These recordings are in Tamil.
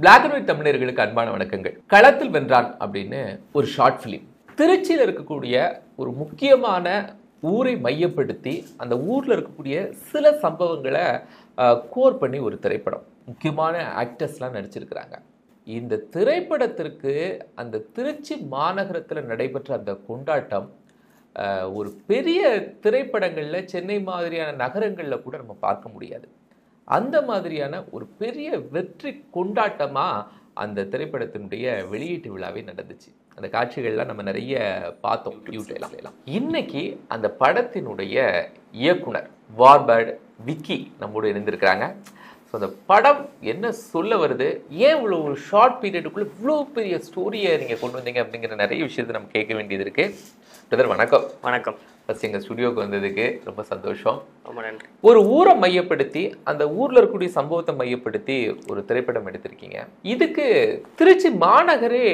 பிளாக் அண்ட் ஒயிட் தமிழர்களுக்கு அன்பான வணக்கங்கள். களத்தில் வென்றான் அப்படின்னு ஒரு ஷார்ட் ஃபிலிம். திருச்சியில் இருக்கக்கூடிய ஒரு முக்கியமான ஊரை மையப்படுத்தி அந்த ஊரில் இருக்கக்கூடிய சில சம்பவங்களை கோர் பண்ணி ஒரு திரைப்படம். முக்கியமான ஆக்டர்ஸ்லாம் நடிச்சிருக்கிறாங்க. இந்த திரைப்படத்திற்கு அந்த திருச்சி மாநகரத்தில் நடைபெற்ற அந்த கொண்டாட்டம் ஒரு பெரிய திரைப்படங்களில் சென்னை மாதிரியான நகரங்களில் கூட நம்ம பார்க்க முடியாது. அந்த மாதிரியான ஒரு பெரிய வெற்றி கொண்டாட்டமாக அந்த திரைப்படத்தினுடைய வெளியீட்டு விழாவே நடந்துச்சு. அந்த காட்சிகள்லாம் நம்ம நிறைய பார்த்தோம் யூடியூப்ல. இன்னைக்கு அந்த படத்தினுடைய இயக்குனர் வார்பர்ட் விக்கி நம்மோடு இணைந்திருக்கிறாங்க. ஸோ அந்த படம் என்ன சொல்ல வருது, ஏன் இவ்வளோ ஒரு ஷார்ட் பீரியடுக்குள்ளே இவ்வளோ பெரிய ஸ்டோரியை நீங்கள் கொண்டு வந்தீங்க அப்படிங்கிற நிறைய விஷயத்தை நம்ம கேட்க வேண்டியது இருக்குது. பிரதர் வணக்கம். வணக்கம். ஃபஸ்ட் எங்கள் ஸ்டுடியோவுக்கு வந்ததுக்கு ரொம்ப சந்தோஷம். ரொம்ப நன்றி. ஒரு ஊரை மையப்படுத்தி அந்த ஊரில் இருக்கக்கூடிய சம்பவத்தை மையப்படுத்தி ஒரு திரைப்படம் எடுத்திருக்கீங்க. இதுக்கு திருச்சி மாநகரே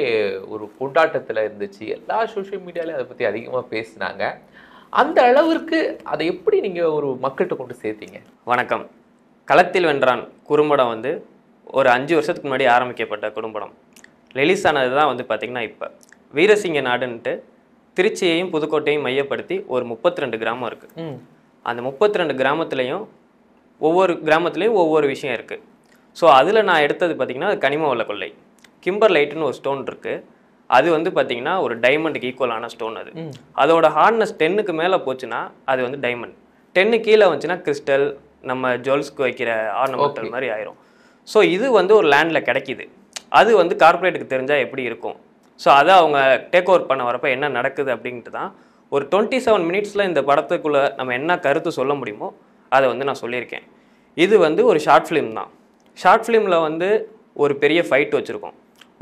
ஒரு கொண்டாட்டத்தில் இருந்துச்சு. எல்லா சோஷியல் மீடியாலையும் அதை பற்றி அதிகமாக பேசினாங்க. அந்த அளவிற்கு அதை எப்படி நீங்கள் ஒரு மக்கள்கிட்ட கொண்டு சேர்த்தீங்க? வணக்கம். களத்தில் வென்றான் குறும்படம் ஒரு 5 வருஷத்துக்கு முன்னாடி ஆரம்பிக்கப்பட்ட குறும்படம். ரிலீஸ் ஆனது தான் பார்த்திங்கன்னா இப்போ வீரசிங்க நாடுன்ட்டு திருச்சியையும் புதுக்கோட்டையும் மையப்படுத்தி ஒரு 32 கிராமம் இருக்குது. அந்த 32 கிராமத்துலேயும் ஒவ்வொரு கிராமத்துலேயும் ஒவ்வொரு விஷயம் இருக்குது. ஸோ அதில் நான் எடுத்தது பார்த்திங்கன்னா கனிம வள கொள்ளை. கிம்பர்லைட்டுன்னு ஒரு ஸ்டோன் இருக்குது. அது பார்த்திங்கன்னா ஒரு டைமண்டுக்கு ஈக்குவலான ஸ்டோன். அதோட ஹார்ட்னஸ் 10க்கு மேலே போச்சுன்னா அது டைமண்ட். 10 கீழே வந்துச்சுன்னா கிறிஸ்டல், நம்ம ஜுவல்ஸ்க்கு வைக்கிற ஆர்னமெண்டல் மாதிரி ஆயிரும். ஸோ இது ஒரு லேண்டில் கிடைக்கிது. அது கார்பரேட்டுக்கு தெரிஞ்சால் எப்படி இருக்கும். ஸோ அதை அவங்க டேக் ஓவர் பண்ண வரப்போ என்ன நடக்குது அப்படின்ட்டு தான் ஒரு 27 மினிட்ஸில் இந்த படத்துக்குள்ளே நம்ம என்ன கருத்து சொல்ல முடியுமோ அதை நான் சொல்லியிருக்கேன். இது ஒரு ஷார்ட் ஃபிலிம் தான். ஷார்ட் ஃபிலிமில் ஒரு பெரிய ஃபைட் வச்சுருக்கோம்.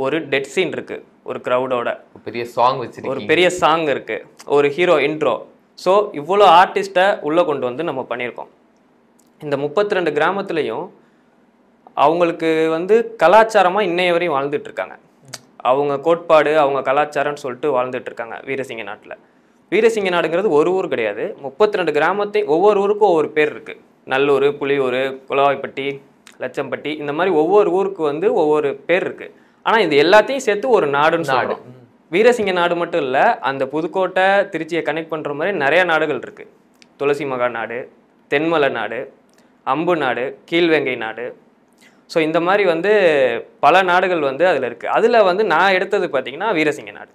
ஒரு டெட் சீன் இருக்குது. ஒரு க்ரௌடோட பெரிய சாங் வச்சு ஒரு பெரிய சாங் இருக்குது. ஒரு ஹீரோ இன்ட்ரோ. ஸோ இவ்வளோ ஆர்டிஸ்ட்டை உள்ளே கொண்டு நம்ம பண்ணியிருக்கோம். இந்த 32 கிராமத்துலேயும் அவங்களுக்கு கலாச்சாரமாக இன்னைய வரையும் வாழ்ந்துட்டுருக்காங்க. அவங்க கோட்பாடு, அவங்க கலாச்சாரம்னு சொல்லிட்டு வாழ்ந்துட்டுருக்காங்க வீரசிங்க நாட்டில். வீரசிங்க நாடுங்கிறது ஒரு ஊர் கிடையாது. 32 கிராமத்தை ஒவ்வொரு ஊருக்கும் ஒவ்வொரு பேர் இருக்குது. நல்லூர், புலியூர், குளவாய்ப்பட்டி, லட்சம்பட்டி, இந்த மாதிரி ஒவ்வொரு ஊருக்கு ஒவ்வொரு பேர் இருக்குது. ஆனால் இது எல்லாத்தையும் சேர்த்து ஒரு நாடுன்னு சொல்கிறோம். வீரசிங்க நாடு மட்டும் இல்லை, அந்த புதுக்கோட்டை திருச்சியை கனெக்ட் பண்ணுற மாதிரி நிறையா நாடுகள் இருக்குது. துளசி மகா நாடு, தென்மலை நாடு, அம்பு நாடு, கீழ்வேங்கை நாடு. ஸோ இந்த மாதிரி பல நாடுகள் அதில் இருக்குது. அதில் நான் எடுத்தது பார்த்திங்கன்னா வீரசிங்க நாடு.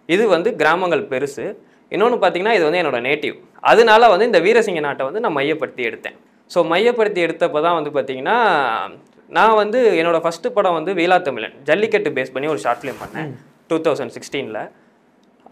இது கிராமங்கள் பெருசு. இன்னொன்று பார்த்திங்கன்னா இது என்னோடய நேட்டிவ். அதனால இந்த வீரசிங்க நாட்டை நான் மையப்படுத்தி எடுத்தேன். ஸோ மையப்படுத்தி எடுத்தப்போ தான் பார்த்திங்கன்னா நான் என்னோடய ஃபஸ்ட்டு படம் வீலா தமிழன் ஜல்லிக்கட்டு பேஸ் பண்ணி ஒரு ஷார்ட் ஃபிலிம் பண்ணேன் 2016.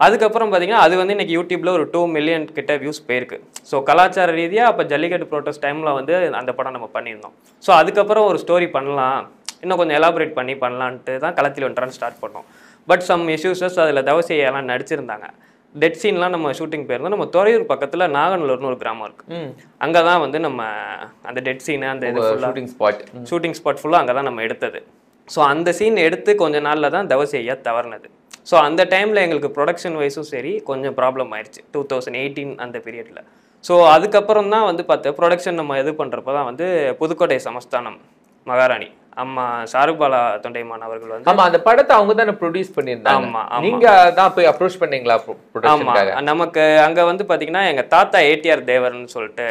அதுக்கப்புறம் பார்த்திங்கன்னா அது இன்றைக்கி யூடியூப்பில் ஒரு 2 மில்லியன் கிட்ட வியூஸ் போயிருக்கு. ஸோ கலாச்சார ரீதியாக அப்போ ஜல்லிக்கட்டு ப்ரோட்டஸ்ட் டைமில் அந்த படம் நம்ம பண்ணியிருந்தோம். ஸோ அதுக்கப்புறம் ஒரு ஸ்டோரி பண்ணலாம், இன்னும் கொஞ்சம் எலாபரேட் பண்ணலான்ட்டு தான் களத்தில் வென்றான் ஸ்டார்ட் பண்ணோம். பட் சம் இஷ்யூஸஸ் அதில் தவசையெல்லாம் நடிச்சிருந்தாங்க. டெட் சீன்லாம் நம்ம ஷூட்டிங் போயிருந்தோம். நம்ம துறையூர் பக்கத்தில் நாகநல்லூர்னு ஒரு கிராமம் இருக்குது. அங்கே தான் நம்ம அந்த டெட் சீனு அந்த இது ஷூட்டிங் ஸ்பாட் ஃபுல்லாக அங்கே தான் நம்ம எடுத்தது. ஸோ அந்த சீன் எடுத்து கொஞ்ச நாளில் தான் தவசையா தவறுனது. ஸோ அந்த டைமில் எங்களுக்கு ப்ரொடக்ஷன் வைஸும் சரி கொஞ்சம் ப்ராப்ளம் ஆயிடுச்சு 2018 அந்த பீரியடில். ஸோ அதுக்கப்புறம் தான் பார்த்து ப்ரொடக்ஷன் நம்ம இது பண்ணுறப்ப தான் புதுக்கோட்டை சமஸ்தானம் மகாராணி அம்மா சாருபாலா தொண்டைமான் அவர்கள் ஆமா அந்த படத்தை அவங்க தானே ப்ரொடியூஸ் பண்ணியிருந்தாங்க. ஆமா நீங்க தான் போய் அப்ரோச் பண்ணீங்களா? ஆமா, நமக்கு அங்க பாத்தீங்கன்னா எங்க தாத்தா ஏடிஆர் தேவர்னு சொல்லிட்டு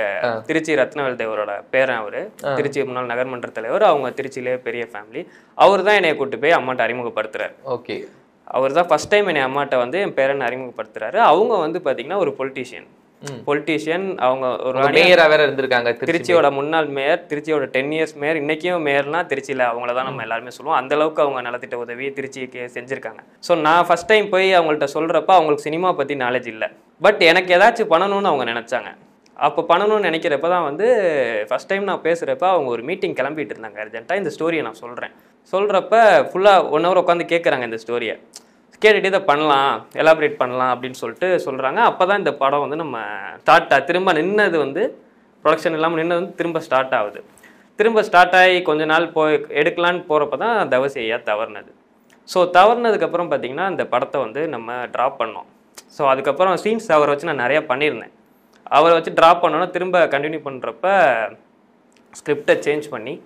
திருச்சி ரத்னவேல் தேவரோட பேரன். அவரு திருச்சி முன்னாள் நகர்மன்ற தலைவர். அவங்க திருச்சியிலே பெரிய ஃபேமிலி. அவர் தான் என்னைய கூட்டு போய் அம்மாட்ட அறிமுகப்படுத்துறாரு. ஓகே, அவர் தான் ஃபர்ஸ்ட் டைம் என்னை அம்மாட்ட என் பேரன் அறிமுகப்படுத்துறாரு. அவங்க பாத்தீங்கன்னா ஒரு பொலிட்டீஷியன். அவங்க ஒரு மேயரா வேற இருந்திருக்காங்க. திருச்சியோட முன்னாள் மேயர், திருச்சியோட 10 இயர்ஸ் மேயர். இன்னைக்கும் மேயர்னா திருச்சியில அவங்கள தான் நம்ம எல்லாருமே சொல்லுவோம். அந்த அளவுக்கு அவங்க நலத்திட்ட உதவி திருச்சிக்கு செஞ்சிருக்காங்க. ஸோ நான் ஃபர்ஸ்ட் டைம் போய் அவங்கள்ட்ட சொல்றப்ப அவங்களுக்கு சினிமா பத்தி நாலேஜ் இல்லை. பட் எனக்கு ஏதாச்சும் பண்ணணும்னு அவங்க நினைச்சாங்க. அப்போ பண்ணணும்னு நினைக்கிறப்ப தான் ஃபர்ஸ்ட் டைம் நான் பேசுகிறப்ப அவங்க ஒரு மீட்டிங் கிளம்பிட்டு இருந்தாங்க. அர்ஜென்ட்டாக இந்த ஸ்டோரியை நான் சொல்கிறப்ப ஃபுல்லாக 1 hour உட்காந்து கேட்குறாங்க. இந்த ஸ்டோரியை கேட்டுட்டு இதை பண்ணலாம், எலாபரேட் பண்ணலாம் அப்படின்னு சொல்லிட்டு சொல்கிறாங்க. அப்போ தான் இந்த படம் நம்ம திரும்ப நின்னது ப்ரொடக்ஷன் இல்லாமல் நின்னது திரும்ப ஸ்டார்ட் ஆகுது. திரும்ப ஸ்டார்ட் ஆகி கொஞ்ச நாள் போய் எடுக்கலான்னு போகிறப்ப தான் தவசையா தவறுனது. ஸோ தவறுனதுக்கப்புறம் பார்த்திங்கன்னா இந்த படத்தை நம்ம ட்ராப் பண்ணோம். ஸோ அதுக்கப்புறம் சீன்ஸ் அவரை வச்சு நான் நிறையா பண்ணியிருந்தேன். அவரை வச்சு ட்ராப் பண்ணோன்னா திரும்ப கண்டினியூ பண்ணுறப்ப ஸ்கிரிப்டை சேஞ்ச் பண்ணி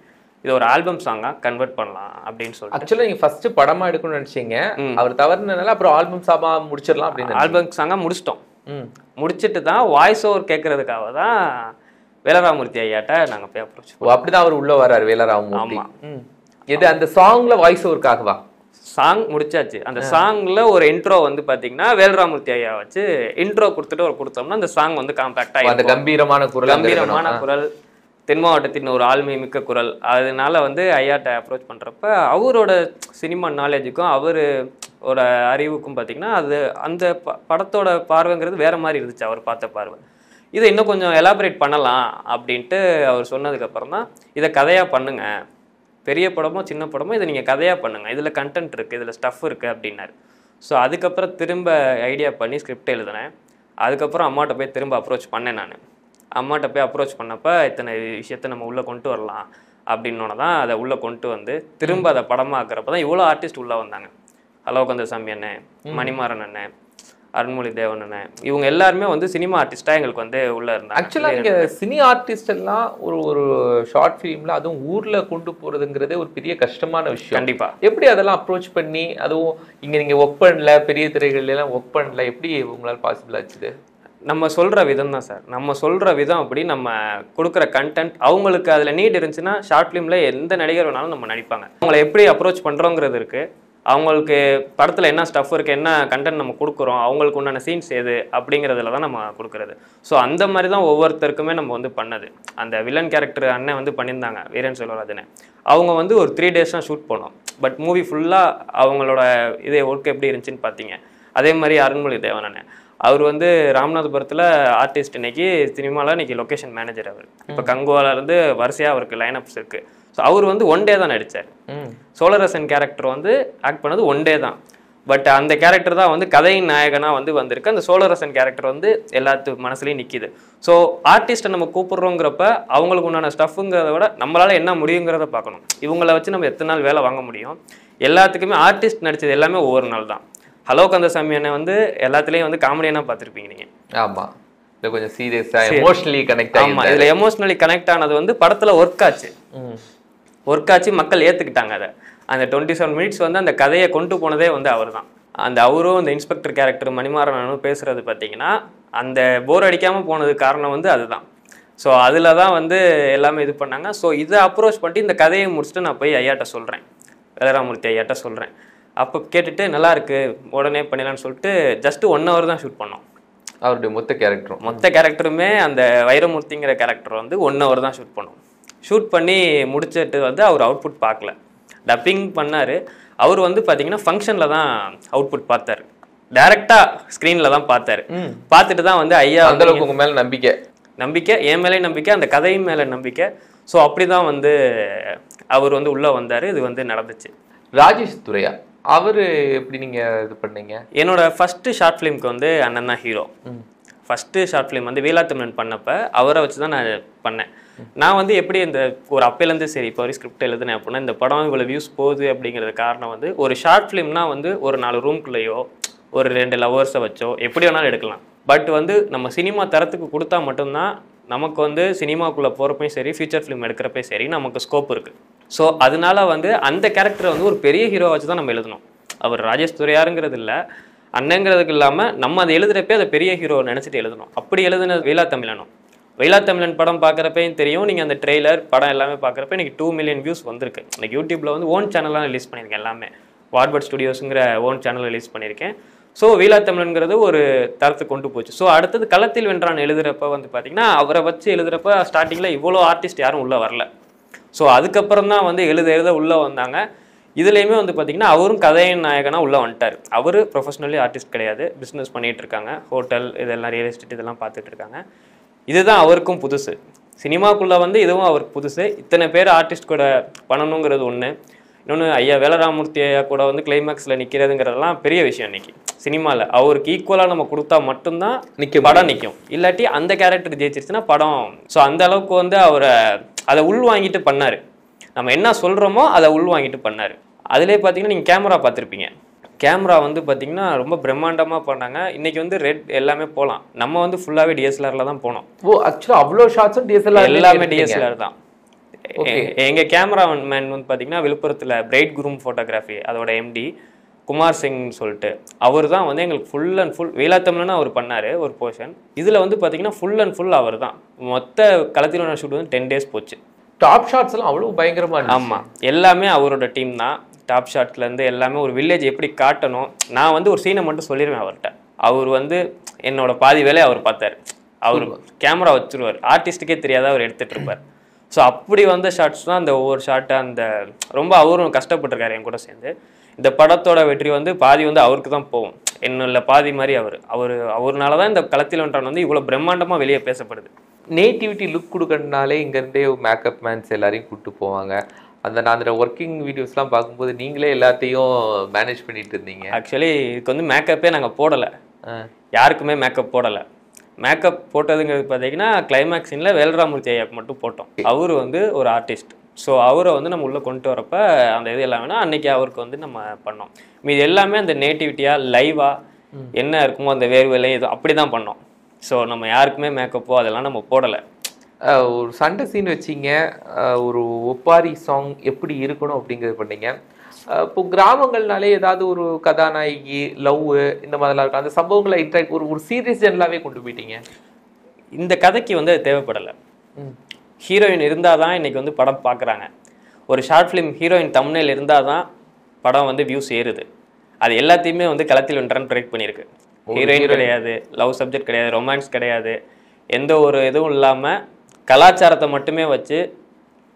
இது ஒரு ஆல்பம் சாங்காக கன்வெர்ட் பண்ணலாம் அப்படின்னு சொல்லிட்டு. ஆக்சுவலாக நீங்கள் ஃபர்ஸ்ட் படமாக எடுக்கணும்னு நினச்சிங்க, அவர் தவறுனால அப்புறம் ஆல்பம் சாமா முடிச்சிடலாம் அப்படின்னு. ஆல்பம் சாங்காக முடிச்சிட்டோம். முடிச்சுட்டு தான் வாய்ஸ் ஓவர் கேட்கறதுக்காக தான் வேலராமூர்த்தி ஐயாட்ட நாங்கள் போய் அப்ரோச். அப்படிதான் அவர் உள்ள வர்றாரு வேலராமூர்த்தி. எது அந்த சாங்ல வாய்ஸ் ஓவருக்காகவா? சாங் முடிச்சாச்சு. அந்த சாங்ல ஒரு இன்ட்ரோ வந்து பாத்தீங்கன்னா வேலராமூர்த்தி ஐயா வச்சு இன்ட்ரோ கொடுத்துட்டு ஒரு கொடுத்தோம்னா அந்த சாங் வந்து காம்பாக்டா அந்த கம்பீரமான குரல், தென் மாவட்டத்தின் ஒரு ஆளுமை மிக்க குரல். அதனால வந்து ஐயாட்ட அப்ரோச் பண்றப்ப அவரோட சினிமா நாலேஜுக்கும் அவரோட அறிவுக்கும் பாத்தீங்கன்னா அது அந்த படத்தோட பார்வைங்கிறது வேற மாதிரி இருந்துச்சு. அவர் பார்த்த பார்வை இதை இன்னும் கொஞ்சம் எலாபரேட் பண்ணலாம் அப்படின்ட்டு அவர் சொன்னதுக்கு அப்புறம் தான் இதை கதையா பண்ணுங்க, பெரிய படமோ சின்ன படமோ இதை நீங்கள் கதையாக பண்ணுங்கள், இதில் கண்டென்ட் இருக்குது, இதில் ஸ்டஃப் இருக்குது அப்படின்னாரு. ஸோ அதுக்கப்புறம் திரும்ப ஐடியா பண்ணி ஸ்கிரிப்ட் எழுதினேன். அதுக்கப்புறம் அம்மாட்ட போய் திரும்ப அப்ரோச் பண்ணேன். நான் அம்மாட்ட போய் அப்ரோச் பண்ணப்போ இத்தனை விஷயத்தை நம்ம உள்ளே கொண்டு வரலாம் அப்படின்னோட தான் அதை உள்ளே கொண்டு வந்து திரும்ப அதை படமாக்குறப்ப தான் இவ்வளோ ஆர்டிஸ்ட் உள்ளே வந்தாங்க. அலோகந்தசாமி அண்ணன், மணிமாறன் அண்ணன், அருண்மொழி தேவன் அண்ணன், இவங்க எல்லாருமே வந்து சினிமா ஆர்டிஸ்டா எங்களுக்கு வந்து உள்ள இருந்தாங்க. ஆக்சுவலாக நீங்க சினி ஆர்டிஸ்ட் எல்லாம் ஒரு ஷார்ட் ஃபிலிம்ல அதுவும் ஊர்ல கொண்டு போறதுங்கிறதே ஒரு பெரிய கஷ்டமான விஷயம். கண்டிப்பா. எப்படி அதெல்லாம் அப்ரோச் பண்ணி, அதுவும் நீங்க ஒர்க் பண்ணல, பெரிய திரைகள்ல எல்லாம் ஒர்க் பண்ணல, எப்படி உங்களால் பாசிபிள் ஆச்சுது? நம்ம சொல்ற விதம் தான் சார். நம்ம சொல்ற விதம் அப்படி, நம்ம கொடுக்குற கண்டென்ட் அவங்களுக்கு அதில் நீட் இருந்துச்சுன்னா ஷார்ட் ஃபிலிம்ல எந்த நடிகர் வேணாலும் நம்ம நடிப்பாங்க. அவங்களை எப்படி அப்ரோச் பண்றோங்கிறது இருக்கு, அவங்களுக்கு படத்தில் என்ன ஸ்டஃப் இருக்குது, என்ன கண்டென்ட் நம்ம கொடுக்குறோம், அவங்களுக்கு உண்டான சீன்ஸ் எது அப்படிங்கிறதுல தான் நம்ம கொடுக்குறது. ஸோ அந்த மாதிரி தான் ஒவ்வொருத்தருக்குமே நம்ம வந்து பண்ணது. அந்த வில்லன் கேரக்டர் அண்ணன் வந்து பண்ணியிருந்தாங்க, வீரன் செல்வராஜனை. அவங்க வந்து ஒரு 3 days தான் ஷூட் பண்ணோம். பட் மூவி ஃபுல்லாக அவங்களோட இதே ஒர்க் எப்படி இருந்துச்சுன்னு பார்த்தீங்க. அதே மாதிரி அருண்மொழி தேவன் அண்ணன், அவர் வந்து ராமநாதபுரத்தில் ஆர்டிஸ்ட், இன்னைக்கு சினிமாவில் இன்னைக்கு லொக்கேஷன் மேனேஜர். அவர் இப்போ கங்குவாலேருந்து வரிசையாக அவருக்கு லைனப்ஸ் இருக்குது. ஸோ அவர் வந்து 1 day தான் நடித்தார். சோழரசன் கேரக்டர் வந்து ஆக்ட் பண்ணது 1 day தான். பட் அந்த கேரக்டர் தான் வந்து கதையின் நாயகனாக வந்து வந்திருக்கு. அந்த சோழரசன் கேரக்டர் வந்து எல்லாத்து மனசுலையும் நிற்கிது. ஸோ ஆர்டிஸ்ட்டை நம்ம கூப்பிட்றோங்கிறப்ப அவங்களுக்கு உண்டான ஸ்டஃப்புங்கிறத விட நம்மளால் என்ன முடியுங்கிறத பார்க்கணும். இவங்களை வச்சு நம்ம எத்தனை நாள் வேலை வாங்க முடியும்? எல்லாத்துக்குமே ஆர்டிஸ்ட் நடித்தது எல்லாமே ஒவ்வொரு நாள் தான். ஹலோ கந்தசாமி அண்ணன் வந்து எல்லாத்துலேயும் வந்து காமெடியனாக பார்த்துருப்பீங்க நீங்கள். ஆமாம், இல்லை கொஞ்சம் சீரியஸாக எமோஷனலி கனெக்ட் ஆகும். ஆமாம், இதில் எமோஷ்னலி கனெக்ட் ஆனது வந்து படத்தில் ஒர்க் ஆச்சு, மக்கள் ஏற்றுக்கிட்டாங்க அதை. அந்த 27 minutes வந்து அந்த கதையை கொண்டு போனதே வந்து அவர் தான். அவரும் அந்த இன்ஸ்பெக்டர் கேரக்டர் மணிமாறனும் பேசுறது பார்த்தீங்கன்னா அந்த போர் அடிக்காமல் போனதுக்கு காரணம் வந்து அதுதான். ஸோ அதில் தான் வந்து எல்லாமே இது பண்ணாங்க. ஸோ இதை அப்ரோச் பண்ணிட்டு இந்த கதையை முடிச்சுட்டு நான் போய் ஐயாட்ட சொல்கிறேன், வேலராமூர்த்தி ஐயாட்ட சொல்கிறேன். அப்போ கேட்டுட்டு நல்லா இருக்கு உடனே பண்ணிடலான்னு சொல்லிட்டு ஜஸ்ட் 1 hour தான் ஷூட் பண்ணோம். அவருடைய மொத்த கேரக்டருமே அந்த வைரமூர்த்திங்கிற கேரக்டர் வந்து 1 hour தான் ஷூட் பண்ணோம். ஷூட் பண்ணி முடிச்சுட்டு வந்து அவர் அவுட்புட் பார்க்கல, டப்பிங் பண்ணார். அவர் வந்து பார்த்தீங்கன்னா ஃபங்க்ஷனில் தான் அவுட்புட் பார்த்தாரு, டைரெக்டாக ஸ்க்ரீனில் தான் பார்த்தாரு. பார்த்துட்டு தான் வந்து ஐயா அந்தளவுக்கு உங்கள் மேலே நம்பிக்கை, என் மேலே நம்பிக்கை, அந்த கதையின் மேலே நம்பிக்கை. ஸோ அப்படி தான் வந்து அவர் வந்து உள்ளே வந்தார். இது வந்து நடந்துச்சு. ராஜேஷ் துரையா அவர் எப்படி நீங்கள் இது பண்ணீங்க? என்னோட ஃபஸ்ட்டு ஷார்ட் ஃபிலிம்க்கு வந்து அண்ணன் தான் ஹீரோ. ஃபஸ்ட்டு ஷார்ட் ஃபிலிம் வந்து வேலாத்தமிழன் பண்ணப்போ அவரை வச்சு தான் நான் பண்ணேன். நான் வந்து எப்படி இந்த ஒரு அப்பையிலேருந்து சரி இப்போ வரை ஸ்கிரிப்ட் எழுதுனேன் அப்படின்னா இந்த படம் இவ்வளோ வியூஸ் போகுது அப்படிங்கிறது காரணம் வந்து ஒரு ஷார்ட் ஃபிலிம்னா வந்து ஒரு 4 ரூம்குள்ளேயோ ஒரு 2 லவர்ஸை வச்சோ எப்படி வேணாலும் எடுக்கலாம். பட் வந்து நம்ம சினிமா தரத்துக்கு கொடுத்தா மட்டும்தான் நமக்கு வந்து சினிமாக்குள்ளே போகிறப்பையும் சரி, ஃபியூச்சர் ஃபிலிம் எடுக்கிறப்பையும் சரி நமக்கு ஸ்கோப் இருக்குது. ஸோ அதனால வந்து அந்த கேரக்டரை வந்து ஒரு பெரிய ஹீரோ வச்சு தான் நம்ம எழுதணும். அவர் ராஜேஷ் துரையாருங்கிறது இல்லை, அண்ணங்கிறதுக்கு இல்லாமல் நம்ம அதை எழுதுறப்பே அதை பெரிய ஹீரோ நினச்சிட்டு எழுதணும். அப்படி எழுதுன வேலாத்தமிழன் படம் பார்க்குறப்பையும் தெரியும். நீங்கள் அந்த ட்ரெய்லர் படம் எல்லாமே பார்க்குறப்ப எனக்கு 2 million வியூஸ் வந்திருக்கு. எனக்கு யூடியூப்பில் வந்து ஓன் சேனல்லாம் ரிலீஸ் பண்ணியிருக்கேன். எல்லாமே வார்பர்ட் ஸ்டுடியோஸுங்கிற ஓன் சேனல் ரிலீஸ் பண்ணியிருக்கேன். ஸோ வேலாத்தமிழன்கிறது ஒரு தரத்துக்கு கொண்டு போச்சு. ஸோ அடுத்தது களத்தில் வென்றான் எழுதுறப்ப வந்து பார்த்தீங்கன்னா அவரை வச்சு எழுதுறப்ப ஸ்டார்டிங்கில் இவ்வளோ ஆர்டிஸ்ட் யாரும் உள்ளே வரல. ஸோ அதுக்கப்புறம் தான் வந்து எழுத உள்ளே வந்தாங்க. இதுலேயுமே வந்து பார்த்திங்கன்னா அவரும் கதையின் நாயகனாக உள்ளே வந்துட்டார். அவர் ப்ரொஃபஷனலி ஆர்டிஸ்ட் கிடையாது, பிஸ்னஸ் பண்ணிகிட்டு இருக்காங்க, ஹோட்டல் இதெல்லாம் ரியல் எஸ்டேட் இதெல்லாம் பார்த்துட்டு இருக்காங்க. இதுதான் அவருக்கும் புதுசு. சினிமாக்குள்ளே வந்து இதுவும் அவருக்கு புதுசு. இத்தனை பேர் ஆர்டிஸ்ட் கூட பண்ணணுங்கிறது ஒன்று. இன்னொன்று ஐயா வேலராமூர்த்தி ஐயா கூட வந்து கிளைமேக்ஸில் நிற்கிறதுங்கிறதெல்லாம் பெரிய விஷயம். இன்னைக்கு சினிமாவில் அவருக்கு ஈக்குவலாக நம்ம கொடுத்தா மட்டும்தான் படம் நிற்கும். இல்லாட்டி அந்த கேரக்டர் ஜெயிச்சிருச்சுன்னா படம். ஸோ அந்த அளவுக்கு வந்து அவரை அதை உள்வாங்கிட்டு பண்ணார். நம்ம என்ன சொல்கிறோமோ அதை உள்வாங்கிட்டு பண்ணார். அதிலே பார்த்தீங்கன்னா நீங்கள் கேமரா பார்த்துருப்பீங்க. கேமரா வந்து பார்த்தீங்கன்னா ரொம்ப பிரம்மாண்டமாக பண்ணாங்க. இன்றைக்கி வந்து ரெட் எல்லாமே போகலாம். நம்ம வந்து ஃபுல்லாகவே டிஎஸ்எல்ஆரில் தான் போனோம். ஓ, ஆக்சுவலாக அவ்வளோ ஷாட்ஸும் டிஎஸ்எல்ஆர், எல்லாமே டிஎஸ்எல்ஆர் தான். எங்க கேமராமேன் வந்து பாத்தீங்கன்னா விழுப்புரத்துல பிரைட் குரூம் போட்டோகிராஃபி அதோட எம்டி குமார் சிங்னு சொல்லிட்டு அவர் தான் வந்து எங்களுக்கு ஃபுல் அண்ட் ஃபுல் வேளாத்தமிழ்னு அவர் பண்ணாரு ஒரு போர்ஷன். இதுல வந்து பாத்தீங்கன்னா ஃபுல் அண்ட் ஃபுல் அவர் தான். மொத்த களத்தில் ஷூட் வந்து 10 days போச்சு. டாப் ஷாட்ஸ் எல்லாம் அவ்வளவு பயங்கரமா இருந்துச்சு. ஆமா, எல்லாமே அவரோட டீம் தான். டாப் ஷாட்ல இருந்து எல்லாமே ஒரு வில்லேஜ் எப்படி காட்டணும். நான் வந்து ஒரு சீனை மட்டும் சொல்லிடுவேன் அவர்கிட்ட. அவர் வந்து என்னோட பாதி வேலையை அவர் பார்த்தாரு. அவர் கேமரா வச்சிருவார், ஆர்டிஸ்டுக்கே தெரியாத அவர் எடுத்துட்டு இருப்பார். ஸோ அப்படி வந்த ஷாட்ஸ் தான் அந்த ஒவ்வொரு ஷாட்டை அந்த ரொம்ப அவரும் கஷ்டப்பட்டிருக்காரு என் கூட சேர்ந்து. இந்த படத்தோட வெற்றி வந்து பாதி வந்து அவருக்கு தான் போகும், என்னுள்ள பாதி மாதிரி அவர்னால தான் இந்த களத்தில் ஒன்றான் வந்து இவ்வளோ பிரம்மாண்டமாக வெளியே பேசப்படுது. நேட்டிவிட்டி லுக் கொடுக்கறதுனாலே இங்கேருந்தே மேக்கப் மேன்ஸ் எல்லாரையும் கூப்பிட்டு போவாங்க. நான் அந்த ஒர்க்கிங் வீடியோஸ்லாம் பார்க்கும்போது நீங்களே எல்லாத்தையும் மேனேஜ் பண்ணிட்டு இருந்தீங்க. ஆக்சுவலி இதுக்கு வந்து மேக்கப்பே நாங்கள் போடலை, யாருக்குமே மேக்கப் போடலை. மேக்கப் போட்டதுங்கிறது பார்த்தீங்கன்னா கிளைமேக்ஸ் சீனில் வேல்ராமூர்த்தி ஐயாக்கு மட்டும் போட்டோம். அவர் வந்து ஒரு ஆர்டிஸ்ட். ஸோ அவரை வந்து நம்ம உள்ளே கொண்டு வரப்ப அந்த இது எல்லாமே அன்னைக்கு அவருக்கு வந்து நம்ம பண்ணோம். மீது எல்லாமே அந்த நேட்டிவிட்டியாக லைவாக என்ன இருக்குமோ அந்த வேர்வேலை இது அப்படி தான் பண்ணோம். ஸோ நம்ம யாருக்குமே மேக்கப்போ அதெல்லாம் நம்ம போடலை. ஒரு சண்டை சீன் வச்சிங்க, ஒரு ஒப்பாரி சாங் எப்படி இருக்கணும் அப்படிங்கிறது பண்ணீங்க. இப்போ கிராமங்கள்னாலே ஏதாவது ஒரு கதாநாயகி லவ் இந்த மாதிரிலாம் இருக்கும், அந்த சம்பவங்களை இன்ட்ராக்ட் ஒரு சீரியஸ் ஜெனலாகவே கொண்டு போயிட்டீங்க. இந்த கதைக்கு வந்து அது தேவைப்படலை. ஹீரோயின் இருந்தால் தான் இன்றைக்கி வந்து படம் பார்க்குறாங்க. ஒரு ஷார்ட் ஃபிலிம் ஹீரோயின் தம்ப்நெயில் இருந்தால் தான் படம் வந்து வியூஸ் ஏறுது. அது எல்லாத்தையுமே வந்து களத்தில் ஒன்றான் ப்ரெடிக்ட் பண்ணியிருக்கு. ஹீரோயின் கிடையாது, லவ் சப்ஜெக்ட் கிடையாது, ரொமான்ஸ் கிடையாது, எந்த ஒரு இதுவும் இல்லாமல் கலாச்சாரத்தை மட்டுமே வச்சு,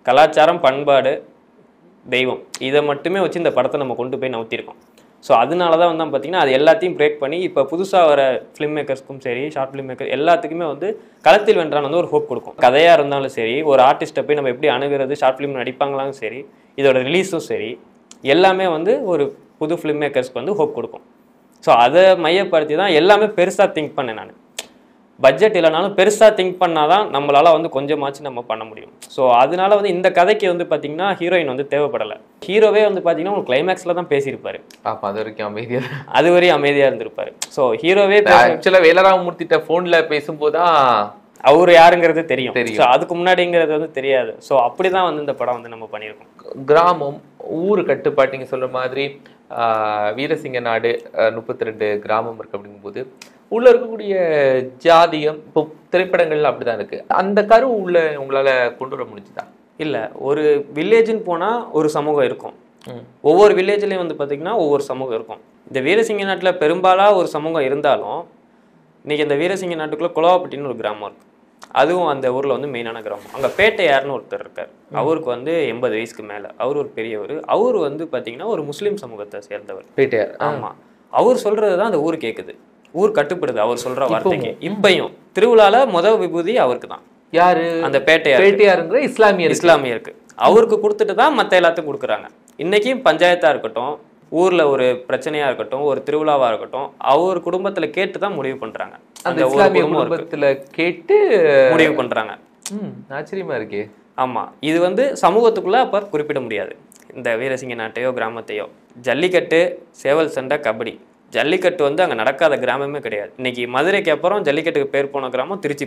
கலாச்சாரம் பண்பாடு தெய்வம் இதை மட்டுமே வச்சு இந்த படத்தை நம்ம கொண்டு போய் நவுத்திருக்கோம். ஸோ அதனால தான் வந்து பார்த்தீங்கன்னா அது எல்லாத்தையும் பிரேக் பண்ணி இப்போ புதுசாக வர ஃபிலிம் மேக்கர்ஸ்க்கும் சரி, ஷார்ட் ஃபிலிம் மேக்கர் எல்லாத்துக்குமே வந்து களத்தில் வென்றான் வந்து ஒரு ஹோப் கொடுக்கும். கதையாக இருந்தாலும் சரி, ஒரு ஆர்டிஸ்ட்டை போய் நம்ம எப்படி அணுகிறது, ஷார்ட் ஃபிலிம் நடிப்பாங்களாலும் சரி, இதோட ரிலீஸும் சரி, எல்லாமே வந்து ஒரு புது ஃபிலிம் மேக்கர்ஸ்க்கு வந்து ஹோப் கொடுக்கும். ஸோ அதை மையப்படுத்தி தான் எல்லாமே பெருசாக திங்க் பண்ணேன் நான். பட்ஜெட் இல்லைனாலும் பெருசாக திங்க் பண்ணால் தான் நம்மளால் வந்து கொஞ்சமாச்சும் நம்ம பண்ண முடியும். ஸோ அதனால வந்து இந்த கதைக்கு வந்து பார்த்தீங்கன்னா ஹீரோயின் வந்து தேவைப்படலை. ஹீரோவே வந்து பார்த்தீங்கன்னா ஒரு கிளைமேக்ஸில் தான் பேசியிருப்பாரு. அது வரைக்கும் அமைதியாக, அது வரையும் அமைதியாக இருந்திருப்பாரு. ஸோ ஹீரோவே ஆக்சுவலாக வேலராமமூர்த்திட்ட ஃபோனில் பேசும்போதுதான் அவர் யாருங்கிறது தெரியும். ஸோ அதுக்கு முன்னாடிங்கிறது வந்து தெரியாது. ஸோ அப்படி தான் வந்து இந்த படம் வந்து நம்ம பண்ணியிருக்கோம். கிராமம் ஊர் கட்டுப்பாட்டு நீங்கள் சொல்கிற மாதிரி வீரசிங்க நாடு 32 கிராமம் இருக்குது. அப்படிங்கும்போது உள்ள இருக்கக்கூடிய ஜாதியம் இப்போ திரைப்படங்கள்ல அப்படிதான் இருக்கு. அந்த கரு உள்ள உங்களால கொண்டு வர முடிஞ்சுதா? இல்லை, ஒரு வில்லேஜ்னு போனால் ஒரு சமூகம் இருக்கும். ஒவ்வொரு வில்லேஜ்லேயும் வந்து பார்த்திங்கன்னா ஒவ்வொரு சமூகம் இருக்கும். இந்த வீரசிங்க நாட்டில் பெரும்பாலாக ஒரு சமூகம் இருந்தாலும் இன்றைக்கி இந்த வீரசிங்க நாட்டுக்குள்ளே குளவாப்பட்டின்னு ஒரு கிராமம் இருக்குது. அதுவும் அந்த ஊரில் வந்து மெயினான கிராமம். அங்கே பேட்டையார்னு ஒருத்தர் இருக்கார். அவருக்கு வந்து 80 வயசுக்கு மேலே, அவர் ஒரு பெரியவர். அவர் வந்து பார்த்தீங்கன்னா ஒரு முஸ்லீம் சமூகத்தை சேர்ந்தவர். பேட்டையார். ஆமாம், அவர் சொல்கிறது தான் அந்த ஊர் கேட்குது, ஊர் கட்டுப்படுது அவர் சொல்கிற வார்த்தைக்கு. இப்பையும் திருவிழால முதல் விபூதி அவருக்கு தான். யாரு? அந்த பேட்டையாருங்கிற இஸ்லாமியருக்கு அவருக்கு கொடுத்துட்டு தான் மற்ற எல்லாத்தையும் கொடுக்குறாங்க. இன்றைக்கும் பஞ்சாயத்தாக இருக்கட்டும், ஊரில் ஒரு பிரச்சனையாக இருக்கட்டும், ஒரு திருவிழாவாக இருக்கட்டும், அவர் குடும்பத்தில் கேட்டு தான் முடிவு பண்ணுறாங்க. அந்த இஸ்லாமிய குடும்பத்தில் கேட்டு முடிவு பண்ணுறாங்க. ஆச்சரியமா இருக்கே. ஆமாம், இது வந்து சமூகத்துக்குள்ளே அப்போ குறிப்பிட முடியாது. இந்த வீரசிங்க நாட்டையோ கிராமத்தையோ. ஜல்லிக்கட்டு, சேவல் சண்டை, கபடி, ஜல்லிக்கட்டு வந்து அங்கே நடக்காத கிராமமே கிடையாது. இன்னைக்கு மதுரைக்கு அப்புறம் ஜல்லிக்கட்டுக்கு பேர் போன கிராமம் திருச்சி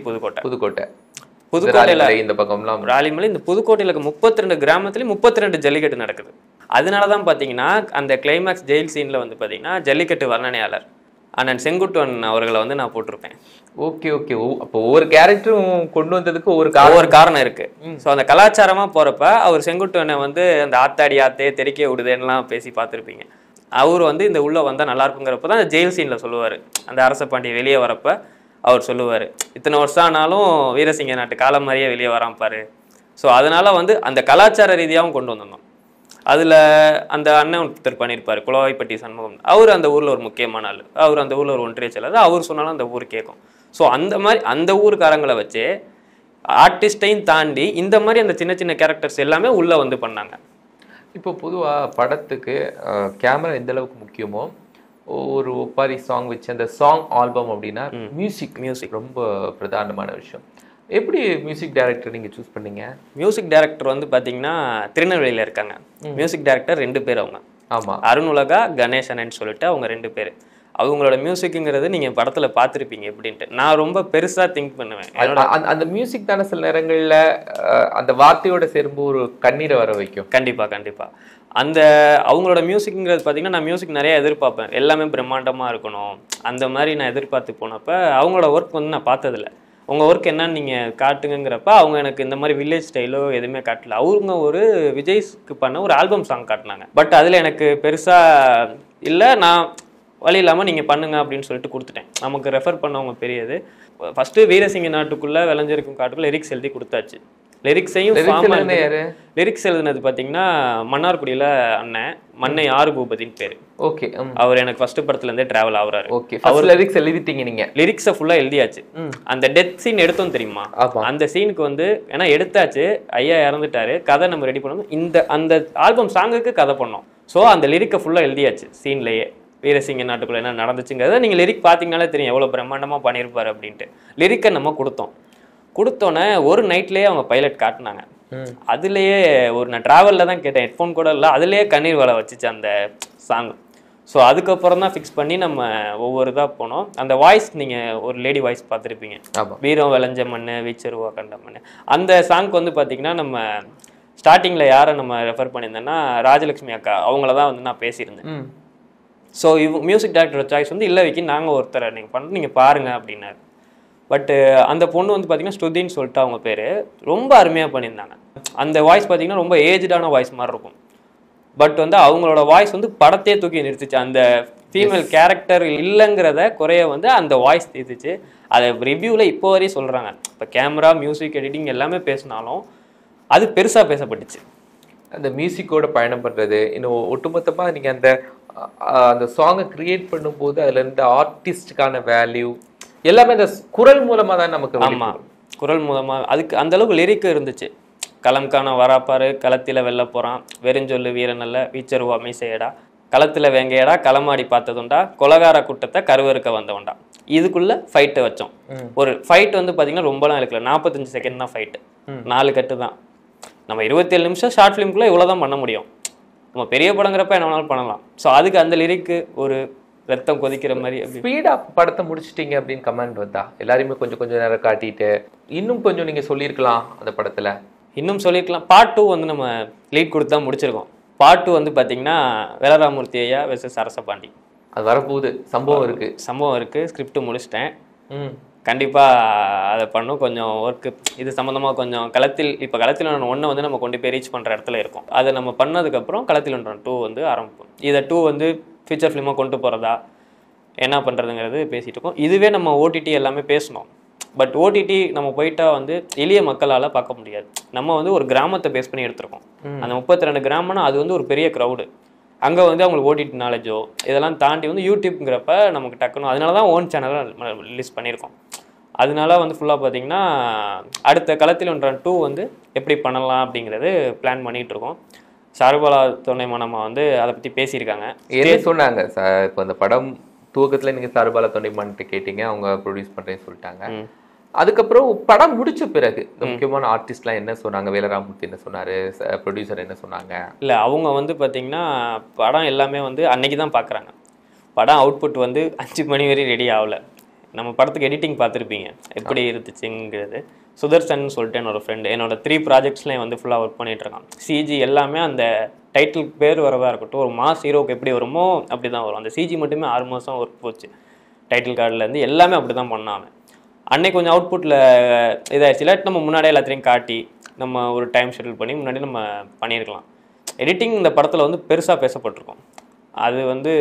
புதுக்கோட்டையில் இந்த பக்கம்லாம் ராலிமலை. இந்த புதுக்கோட்டையில் 32 கிராமத்துலேயும் 32 ஜல்லிக்கட்டு நடக்குது. அதனால தான் பார்த்தீங்கன்னா அந்த கிளைமேக்ஸ் ஜெயில் சீனில் வந்து பார்த்தீங்கன்னா ஜல்லிக்கட்டு வர்ணனையாளர் அண்ணன் செங்குட்டுவன் அவர்களை வந்து நான் போட்டிருப்பேன். Okay okay. அப்போ ஒவ்வொரு கேரக்டரும் கொண்டு வந்ததுக்கு ஒவ்வொரு காரணம் இருக்கு. ஸோ அந்த கலாச்சாரமாக போகிறப்ப அவர் செங்குட்டுவனை வந்து அந்த ஆத்தாடி ஆத்தே தெறிக்க விடுதேன்னெலாம் பேசி பார்த்துருப்பீங்க. அவர் வந்து இந்த உள்ளே வந்தால் நல்லா இருக்குங்கிறப்ப தான் அந்த ஜெயில் சீனில் சொல்லுவார். அந்த அரச பாண்டி வெளியே வரப்ப அவர் சொல்லுவார், இத்தனை வருஷம் ஆனாலும் வீரசிங்க நாட்டு காலம் மாதிரியே வெளியே வராம்பாரு. ஸோ அதனால் வந்து அந்த கலாச்சார ரீதியாகவும் கொண்டு வந்திருந்தோம். அதில் அந்த அண்ணன் ஒருத்தர் பண்ணியிருப்பார், குளவாய்ப்பட்டி சண்முகம். அவர் அந்த ஊரில் ஒரு முக்கியமான ஆள். அவர் அந்த ஊரில் ஒரு ஒன்றிய செயலர். அவர் சொன்னாலும் அந்த ஊர் கேட்கும். ஸோ அந்த மாதிரி அந்த ஊருக்காரங்களை வச்சு ஆர்டிஸ்டையும் தாண்டி இந்த மாதிரி அந்த சின்ன சின்ன கேரக்டர்ஸ் எல்லாமே உள்ளே வந்து பண்ணாங்க. இப்போ பொதுவாக படத்துக்கு கேமரா எந்த அளவுக்கு முக்கியமோ, ஒரு ஒப்பாரி சாங் வச்சு அந்த சாங் ஆல்பம் அப்படின்னா மியூசிக் ரொம்ப பிரதானமான விஷயம். எப்படி மியூசிக் டைரக்டர் நீங்கள் சூஸ் பண்ணீங்க? மியூசிக் டைரக்டர் வந்து பார்த்தீங்கன்னா திருநெல்வேலியில் இருக்காங்க. மியூசிக் டைரக்டர் 2 பேர் அவங்க. ஆமாம், அருண் உலகா, கணேசனன்னு சொல்லிட்டு அவங்க 2 பேர். அவங்களோட மியூசிக்குங்கிறது நீங்கள் படத்தில் பார்த்துருப்பீங்க எப்படின்ட்டு. நான் ரொம்ப பெருசாக திங்க் பண்ணுவேன். அந்த மியூசிக் தானே சில நேரங்களில் அந்த வார்த்தையோட சேரும்போது ஒரு கண்ணீரை வர வைக்கும். கண்டிப்பாக அந்த அவங்களோட மியூசிக்குங்கிறது பார்த்தீங்கன்னா, நான் மியூசிக் நிறைய எதிர்பார்ப்பேன். எல்லாமே பிரம்மாண்டமாக இருக்கணும் அந்த மாதிரி நான் எதிர்பார்த்து போனப்போ அவங்களோட ஒர்க் வந்து நான் பார்த்ததில்ல. உங்கள் ஒர்க் என்னன்னு நீங்கள் காட்டுங்கிறப்ப அவங்க எனக்கு இந்த மாதிரி வில்லேஜ் ஸ்டைலோ எதுவுமே காட்டல. அவங்க ஒரு விஜய்க்கு பண்ண ஒரு ஆல்பம் சாங் காட்டினாங்க. பட் அதில் எனக்கு பெருசாக இல்லை, நான் வழி இல்லாமல் நீங்கள் பண்ணுங்க அப்படின்னு சொல்லிட்டு கொடுத்துட்டேன். நமக்கு ரெஃபர் பண்ணவங்க பெரியது. ஃபஸ்ட்டு வீரசிங்க நாட்டுக்குள்ளே விளைஞ்சிருக்கும் காட்டுக்குள்ள லிரிக்ஸ் எழுதி கொடுத்தாச்சு. லிரிக்ஸையும் லிரிக்ஸ் எழுதுனது பார்த்தீங்கன்னா மன்னார்குடியில் அண்ணன் மன்னை ஆறு பூபதின்னு பேர். ஓகே, அவர் எனக்கு ஃபர்ஸ்ட் படத்துலேருந்தே ட்ராவல் ஆகுறாரு. ஓகே, அவர் லிரிக்ஸ் எழுதிட்டீங்க நீங்கள்? லிரிக்ஸை ஃபுல்லாக எழுதியாச்சு. அந்த டெத் சீன் எடுத்தோம் தெரியுமா? அந்த சீனுக்கு வந்து ஏன்னா எடுத்தாச்சு, ஐயா இறந்துட்டாரு, கதை நம்ம ரெடி பண்ணணும். அந்த ஆல்பம் சாங்குக்கு கதை பண்ணோம். ஸோ அந்த லிரிக்கை ஃபுல்லாக எழுதியாச்சு சீன்லேயே. வீரசிங்க நாட்டுக்குள்ள என்ன நடந்துச்சுங்கிறத நீங்கள் லிரிக் பார்த்தீங்கனாலே தெரியும் எவ்வளோ பிரம்மாண்டமாக பண்ணியிருப்பாரு அப்படின்ட்டு. லிரிக்கை நம்ம கொடுத்தோன்னே ஒரு நைட்லேயே அவங்க பைலட் காட்டினாங்க. அதுலேயே நான் ட்ராவலில் தான் கேட்டேன், ஹெட்ஃபோன் கூட இல்லை, அதுலேயே கண்ணீர் வலை வச்சுச்சு அந்த சாங். ஸோ அதுக்கப்புறம் தான் ஃபிக்ஸ் பண்ணி நம்ம ஒவ்வொரு இதாக போனோம். அந்த வாய்ஸ் நீங்கள் ஒரு லேடி வாய்ஸ் பார்த்துருப்பீங்க, வீரம் விளைஞ்ச மண் வீச்சருவா கண்ட மண். அந்த சாங்க்கு வந்து பார்த்தீங்கன்னா நம்ம ஸ்டார்டிங்கில் யாரை நம்ம ரெஃபர் பண்ணியிருந்தேன்னா ராஜலட்சுமி அக்கா, அவங்கள தான் வந்து நான் பேசியிருந்தேன். ஸோ மியூசிக் டைரக்டரோட சாய்ஸ் வந்து இல்லை வைக்கி நாங்கள் ஒருத்தரை நீங்கள் பாருங்கள் அப்படின்னாரு. பட்டு அந்த பொண்ணு வந்து பார்த்தீங்கன்னா ஸ்ருதின்னு சொல்லிட்டு அவங்க பேர், ரொம்ப அருமையாக பண்ணியிருந்தாங்க. அந்த வாய்ஸ் பார்த்தீங்கன்னா ரொம்ப ஏஜ்டான வாய்ஸ் மாதிரி இருக்கும். பட் வந்து அவங்களோட வாய்ஸ் வந்து படத்தையே தூக்கி நிறுத்துச்சு. அந்த ஃபீமேல் கேரக்டர் இல்லைங்கிறத குறைய வந்து அந்த வாய்ஸ் தீர்த்துச்சு. அதை ரிவ்யூவில் இப்போ வரையும் சொல்கிறாங்க. இப்போ கேமரா மியூசிக் எடிட்டிங் எல்லாமே பேசினாலும் அது பெருசாக பேசப்பட்டுச்சு. அந்த மியூசிக்கோட பயணம் பண்ணுறது இன்னும் ஒட்டுமொத்தமாக நீங்கள் அந்த சாங்கை கிரியேட் பண்ணும்போது அதில் இருந்த ஆர்டிஸ்டுக்கான வேல்யூ எல்லாமே அந்த குரல் மூலமாக தான் நமக்கு. ஆமாம், குரல் மூலமாக. அதுக்கு அந்தளவுக்கு லிரிக்கு இருந்துச்சு. களம்கான வராப்பாரு, களத்தில் வெளில போகிறான், வெறுஞ்சொல்லு வீரநல்ல வீச்சருவா மீசையடா, களத்தில் வேங்கையடா, களமாடி பார்த்ததுண்டா, கொலகார கூட்டத்தை கருவறுக்க வந்தவன்டா. இதுக்குள்ளே ஃபைட்டை வச்சோம். ஒரு ஃபைட் வந்து பார்த்தீங்கன்னா ரொம்பலாம் இருக்கல, 45 செகண்ட் தான் ஃபைட்டு, 4 கட்டு தான். நம்ம 27 நிமிஷம் ஷார்ட் ஃபிலிம்குள்ளே இவ்வளோ தான் பண்ண முடியும். நம்ம பெரிய படங்கிறப்ப என்ன வேணாலும் பண்ணலாம். ஸோ அதுக்கு அந்த லிரிக்கு ஒரு ரத்தம் கொதிக்கிற மாதிரி ஸ்பீடா படத்தை முடிச்சிட்டீங்க அப்படின்னு கமெண்ட் வந்தா எல்லாருமே கொஞ்சம் நேரம் காட்டிட்டு இன்னும் கொஞ்சம் நீங்க சொல்லியிருக்கலாம் அந்த படத்துல, இன்னும் சொல்லியிருக்கலாம். பார்ட் 2 வந்து நம்ம லீட் கொடுத்து தான் முடிச்சிருக்கோம். பார்ட் 2 வந்து பார்த்தீங்கன்னா வேலராமூர்த்தி ஐயா வெர்சஸ் அரசபாண்டி அது வரப்போகுது. சம்பவம் இருக்கு, ஸ்கிரிப்ட் முடிச்சிட்டேன். கண்டிப்பாக அதை பண்ணும். கொஞ்சம் ஒர்க்கு இது சம்மந்தமாக கொஞ்சம் களத்தில் 1 வந்து நம்ம கொண்டு போய் ரீச் பண்ணுற இடத்துல இருக்கும். அதை நம்ம பண்ணதுக்கப்புறம் களத்தில் 2 வந்து ஆரம்பிப்போம். இதை 2 வந்து ஃபீச்சர் ஃபிலிமாக கொண்டு போகிறதா என்ன பண்ணுறதுங்கிறது பேசிகிட்டு இருக்கோம். இதுவே நம்ம ஓடிடி எல்லாமே பேசணும். பட் ஓடிடி நம்ம போயிட்டா வந்து எளிய மக்களால் பார்க்க முடியாது. நம்ம வந்து ஒரு கிராமத்தை பேஸ் பண்ணி எடுத்திருக்கோம். அந்த 32 கிராமம்னா அது வந்து ஒரு பெரிய க்ரௌடு. அங்கே வந்து அவங்களுக்கு ஓடிடி நாலேஜோ இதெல்லாம் தாண்டி வந்து யூடியூப்ங்கிறப்ப நமக்கு டக்குணும். அதனால தான் ஓன் சேனலாக ரிலீஸ் பண்ணியிருக்கோம். அதனால வந்து ஃபுல்லாக பார்த்தீங்கன்னா அடுத்த களத்தில் 2 வந்து எப்படி பண்ணலாம் அப்படிங்கிறது பிளான் பண்ணிகிட்டு இருக்கோம். சாருபாலா துணை மனமா வந்து அதை பற்றி பேசியிருக்காங்க. என்ன சொன்னாங்க சார்? இப்போ அந்த படம் துவக்கத்தில் நீங்கள் சாருபாலா துணை மன்ட்டு கேட்டீங்க, அவங்க ப்ரொடியூஸ் பண்ணுறேன்னு சொல்லிட்டாங்க. அதுக்கப்புறம் படம் முடிச்ச பிறகு முக்கியமான ஆர்டிஸ்ட்லாம் என்ன சொன்னாங்க? வேலராமூர்த்தி என்ன சொன்னார்? ப்ரொடியூசர் என்ன சொன்னாங்க? இல்லை, அவங்க வந்து பார்த்தீங்கன்னா படம் எல்லாமே வந்து அன்னைக்கு தான் பார்க்குறாங்க. படம் அவுட்புட் வந்து 5 மணி வரையும் ரெடி ஆகலை. நம்ம படத்துக்கு எடிட்டிங் பார்த்துருப்பீங்க எப்படி இருந்துச்சுங்கிறது. சுதர்சன் சொல்லிட்டு என்னோட ஃப்ரெண்டு, என்னோட 3 ப்ராஜெக்ட்ஸ்லேயும் வந்து ஃபுல்லாக ஒர்க் பண்ணிகிட்ருக்கான். சிஜி எல்லாமே அந்த டைட்டில் பேர் வரதாக இருக்கட்டும், ஒரு மாஸ் ஹீரோக்கு எப்படி வருமோ அப்படி தான் வரும். அந்த சிஜி மட்டுமே 6 மாதம் ஒர்க் போச்சு. டைட்டில் கார்டிலேருந்து எல்லாமே அப்படி தான் பண்ணாங்க. அன்னைக்கு கொஞ்சம் அவுட்புட்டில் இதாகிடுச்சு. இல்லாட்டி நம்ம முன்னாடியே எல்லாத்தையும் காட்டி நம்ம ஒரு டைம் ஷெட்யூல் பண்ணி முன்னாடி நம்ம பண்ணியிருக்கலாம். எடிட்டிங் இந்த படத்தில் வந்து பெருசாக பேசப்பட்டிருக்கோம். அது வந்து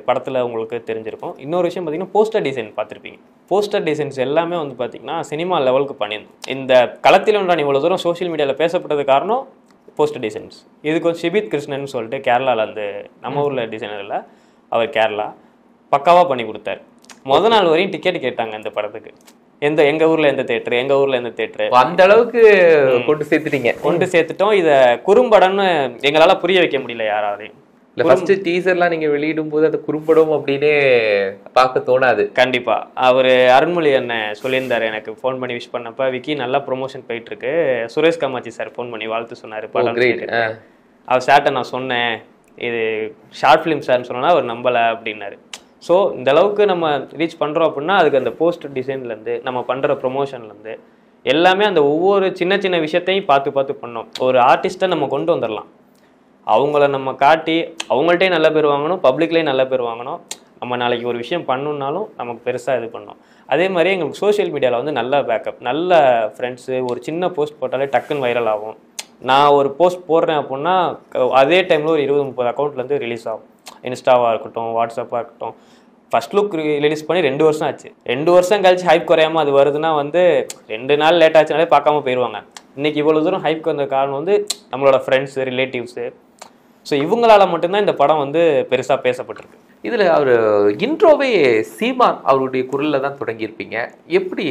படத்தில் உங்களுக்கு தெரிஞ்சிருக்கும். இன்னொரு விஷயம் பார்த்தீங்கன்னா போஸ்டர் டிசைன் பார்த்துருப்பீங்க. போஸ்டர் டிசைன்ஸ் எல்லாமே வந்து பார்த்திங்கன்னா சினிமா லெவலுக்கு பண்ணியிருந்தோம். இந்த களத்தில் ஒன்றான் இவ்வளோ தூரம் சோஷியல் மீடியாவில் பேசப்பட்டது காரணம் போஸ்டர் டிசைன்ஸ். இதுக்கு வந்து ஷிபித் கிருஷ்ணன் சொல்லிட்டு கேரளாவில் வந்து நம்ம ஊரில் டிசைனர் இல்லை, அவர் கேரளா பக்காவாக பண்ணி கொடுத்தாரு. முதல் நாள் வரையும் டிக்கெட் கேட்டாங்க இந்த படத்துக்கு. எங்கள் ஊரில் எந்த தேட்டரு, எங்கள் ஊரில் எந்த தேட்டரு, அந்த அளவுக்கு கொண்டு சேர்த்துட்டோம். இதை குறும்படம்னு எங்களால் புரிய வைக்க முடியல யாராலையும். ஃபர்ஸ்ட் டீசர்லாம் நீங்க வெளியிடும் போது அது குறும்படம் அப்படின்னே பார்க்க தோணாது. கண்டிப்பா. அவர் அருண்மொழி அண்ணன் சொல்லியிருந்தாரு, எனக்கு ஃபோன் பண்ணி விஷ் பண்ணப்ப, விக்கி நல்லா ப்ரொமோஷன் போயிட்டு இருக்கு, சுரேஷ் காமாட்சி சார் ஃபோன் பண்ணி வாழ்த்து சொன்னாரு. படம் அவர் சார்ட்ட நான் சொன்னேன் இது ஷார்ட் ஃபிலிம் சார்னு சொன்னா அவர் நம்பலை அப்படின்னாரு. ஸோ இந்த அளவுக்கு நம்ம ரீச் பண்ணுறோம் அப்படின்னா அதுக்கு அந்த போஸ்ட் டிசைன்லேருந்து நம்ம பண்ணுற ப்ரொமோஷன்லேருந்து எல்லாமே அந்த ஒவ்வொரு சின்ன சின்ன விஷயத்தையும் பார்த்து பண்ணோம். ஒரு ஆர்டிஸ்ட்டை நம்ம கொண்டு வந்துடலாம். அவங்கள நம்ம காட்டி அவங்கள்ட்டே நல்ல பேர் வாங்கணும், பப்ளிக்லேயும் நல்ல பேர் வாங்கணும். நம்ம நாளைக்கு ஒரு விஷயம் பண்ணணுன்னாலும் நமக்கு பெருசாக இது பண்ணணும். அதே மாதிரி எங்களுக்கு சோஷியல் மீடியாவில் வந்து நல்ல பேக்கப், நல்ல ஃப்ரெண்ட்ஸு. ஒரு சின்ன போஸ்ட் போட்டாலே டக்குன்னு வைரல் ஆகும். நான் ஒரு போஸ்ட் போடுறேன் அப்படின்னா அதே டைமில் ஒரு 20-30 அக்கௌண்ட்லேருந்து ரிலீஸ் ஆகும். இன்ஸ்டாவாக இருக்கட்டும், வாட்ஸ்அப்பாக இருக்கட்டும். ஃபர்ஸ்ட் லுக் ரிலீஸ் பண்ணி 2 வருஷம் ஆச்சு. 2 வருஷம் கழிச்சு ஹைப் குறையாமல் அது வருதுன்னா வந்து 2 நாள் லேட் ஆச்சுனாலே பார்க்காம போயிடுவாங்க. இன்றைக்கி இவ்வளோ தூரம் ஹைப் வந்த காரணம் வந்து நம்மளோட ஃப்ரெண்ட்ஸு, ரிலேட்டிவ்ஸு. ஸோ இவங்களால மட்டும்தான் இந்த படம் வந்து பெருசாக பேசப்பட்டிருக்கு. இதில் அவர் இன்ட்ரோவே சீமான் அவருடைய குரலில் தான் தொடங்கியிருப்பீங்க. எப்படி